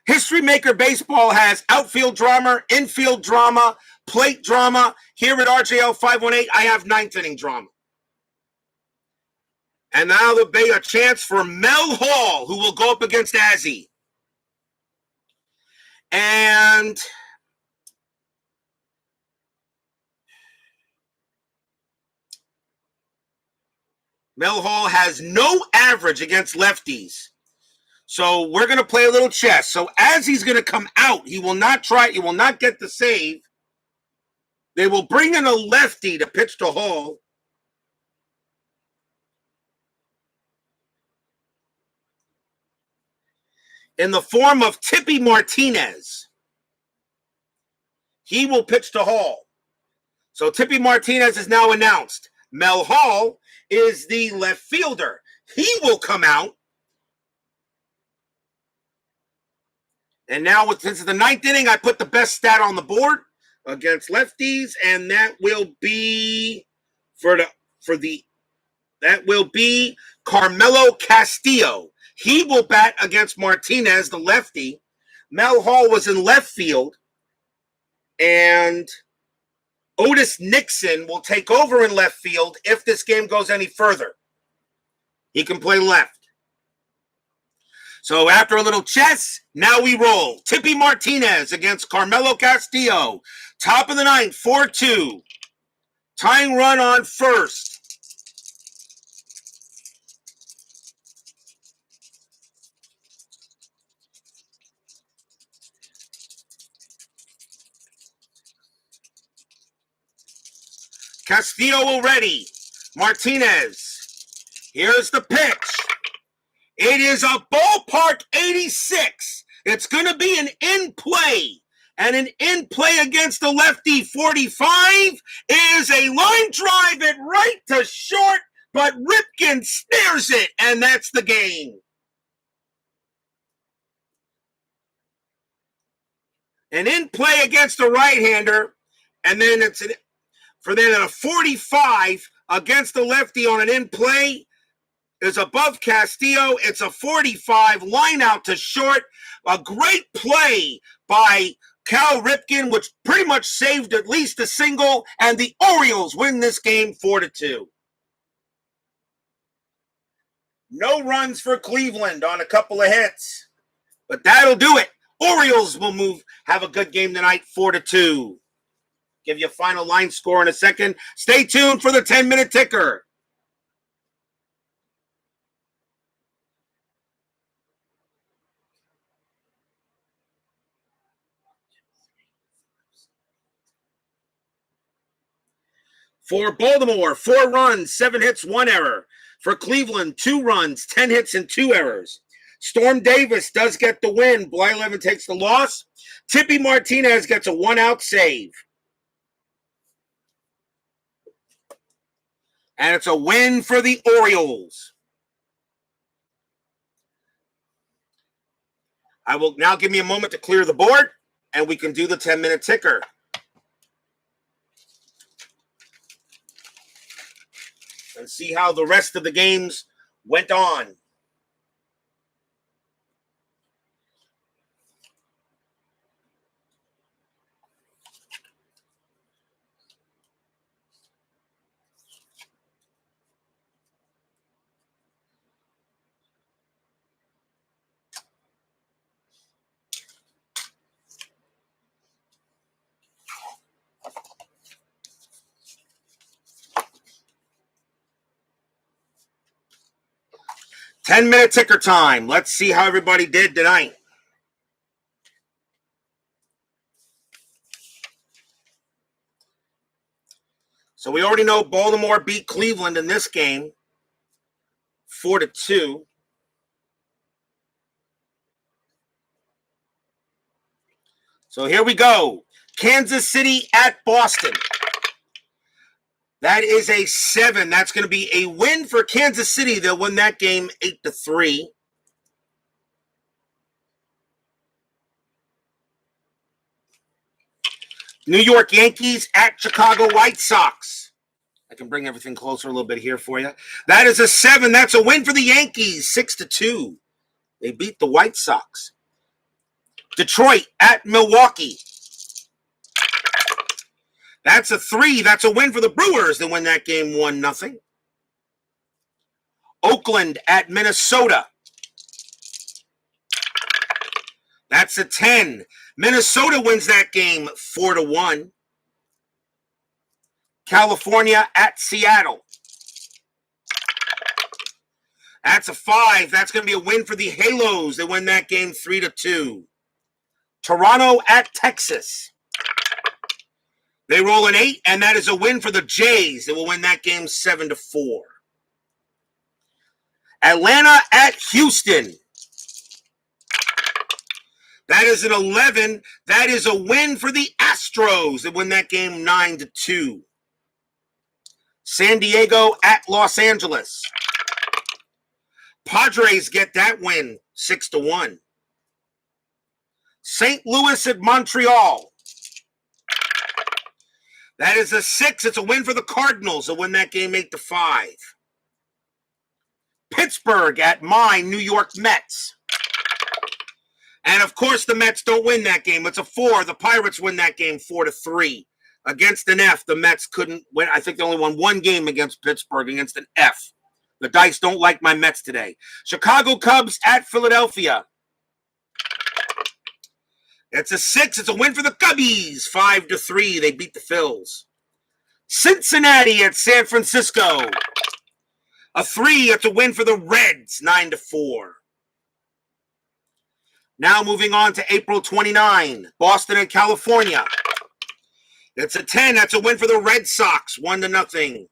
A: History Maker Baseball has outfield drama, infield drama, plate drama. Here at RJL 518, I have 9th inning drama. And now there'll be a chance for Mel Hall, who will go up against Azzi. And Mel Hall has no average against lefties. So we're going to play a little chess. So as he's going to come out, he will not get the save. They will bring in a lefty to pitch to Hall. in the form of Tippy Martinez. He will pitch to Hall. So Tippy Martinez is now announced. Mel Hall is the left fielder. He will come out. And now, since it's the ninth inning, I put the best stat on the board against lefties, and that will be that will be Carmelo Castillo. He will bat against Martinez, the lefty. Mel Hall was in left field, and Otis Nixon will take over in left field if this game goes any further. He can play left. So after a little chess, now we roll. Tippy Martinez against Carmelo Castillo. Top of the ninth, 4-2. Tying run on first. Castillo ready. Martinez. Here's the pitch. It is a ballpark 86. It's going to be an in play. And an in play against the lefty 45 is a line drive it right to short, but Ripken snares it, and that's the game. An in play against the right-hander, and then it's a 45 against the lefty on an in play is above Castillo. It's a 45 line out to short. A great play by Cal Ripken, which pretty much saved at least a single, and the Orioles win this game 4-2. No runs for Cleveland on a couple of hits, but that'll do it. Orioles will have a good game tonight, 4-2. Give you a final line score in a second. Stay tuned for the 10-minute ticker. For Baltimore, 4 runs, 7 hits, 1 error. For Cleveland, 2 runs, 10 hits, and 2 errors. Storm Davis does get the win. Blyleven takes the loss. Tippy Martinez gets a 1-out save. And it's a win for the Orioles. I will now give me a moment to clear the board, and we can do the 10-minute ticker. And see how the rest of the games went on. Ten-minute ticker time. Let's see how everybody did tonight. So we already know Baltimore beat Cleveland in this game, 4-2. So here we go. Kansas City at Boston. That is a 7. That's going to be a win for Kansas City. They'll win that game 8-3. New York Yankees at Chicago White Sox. I can bring everything closer a little bit here for you. That is a 7. That's a win for the Yankees, 6-2. They beat the White Sox. Detroit at Milwaukee. That's a 3. That's a win for the Brewers. They win that game 1-0. Oakland at Minnesota. That's a 10. Minnesota wins that game 4-1. California at Seattle. That's a 5. That's going to be a win for the Halos. They win that game 3-2. Toronto at Texas. They roll an 8, and that is a win for the Jays. They will win that game 7-4. Atlanta at Houston. That is an 11. That is a win for the Astros. They win that game 9-2. San Diego at Los Angeles. Padres get that win 6-1. St. Louis at Montreal. That is a 6. It's a win for the Cardinals. They'll win that game 8-5. Pittsburgh at my New York Mets. And of course, the Mets don't win that game. It's a 4. The Pirates win that game 4-3. Against an F, the Mets couldn't win. I think they only won one game against Pittsburgh against an F. The dice don't like my Mets today. Chicago Cubs at Philadelphia. It's a 6. It's a win for the Cubbies. 5-3. They beat the Phils. Cincinnati at San Francisco. A 3. It's a win for the Reds. 9-4. Now moving on to April 29. Boston and California. It's a 10. That's a win for the Red Sox. 1-0.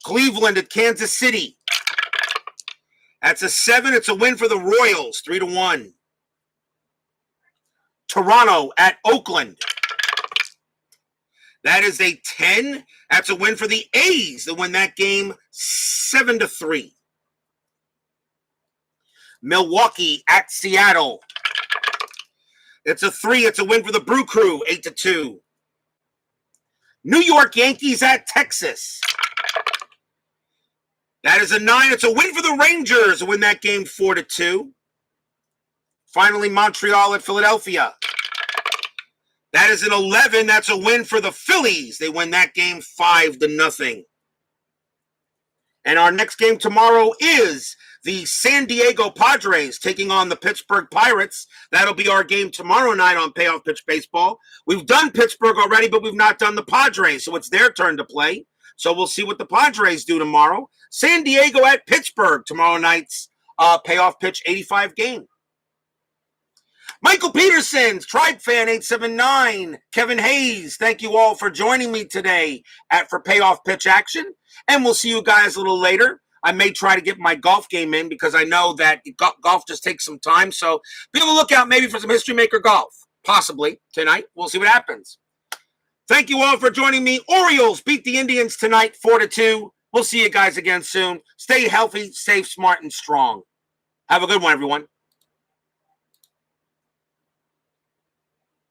A: Cleveland at Kansas City. That's a 7. It's a win for the Royals. 3-1. Toronto at Oakland. That is a 10. That's a win for the A's. They win that game 7-3. Milwaukee at Seattle. It's a 3. It's a win for the Brew Crew, 8-2. New York Yankees at Texas. That is a 9. It's a win for the Rangers. They win that game 4-2. Finally, Montreal at Philadelphia. That is an 11. That's a win for the Phillies. They win that game 5-0. And our next game tomorrow is the San Diego Padres taking on the Pittsburgh Pirates. That'll be our game tomorrow night on Payoff Pitch Baseball. We've done Pittsburgh already, but we've not done the Padres, so it's their turn to play. So we'll see what the Padres do tomorrow. San Diego at Pittsburgh tomorrow night's Payoff Pitch 85 game. Michael Peterson's Tribe Fan 879, Kevin Hayes, thank you all for joining me today for Payoff Pitch Action. And we'll see you guys a little later. I may try to get my golf game in because I know that golf just takes some time. So be on the lookout maybe for some History Maker golf, possibly tonight. We'll see what happens. Thank you all for joining me. Orioles beat the Indians tonight 4-2. We'll see you guys again soon. Stay healthy, safe, smart, and strong. Have a good one, everyone.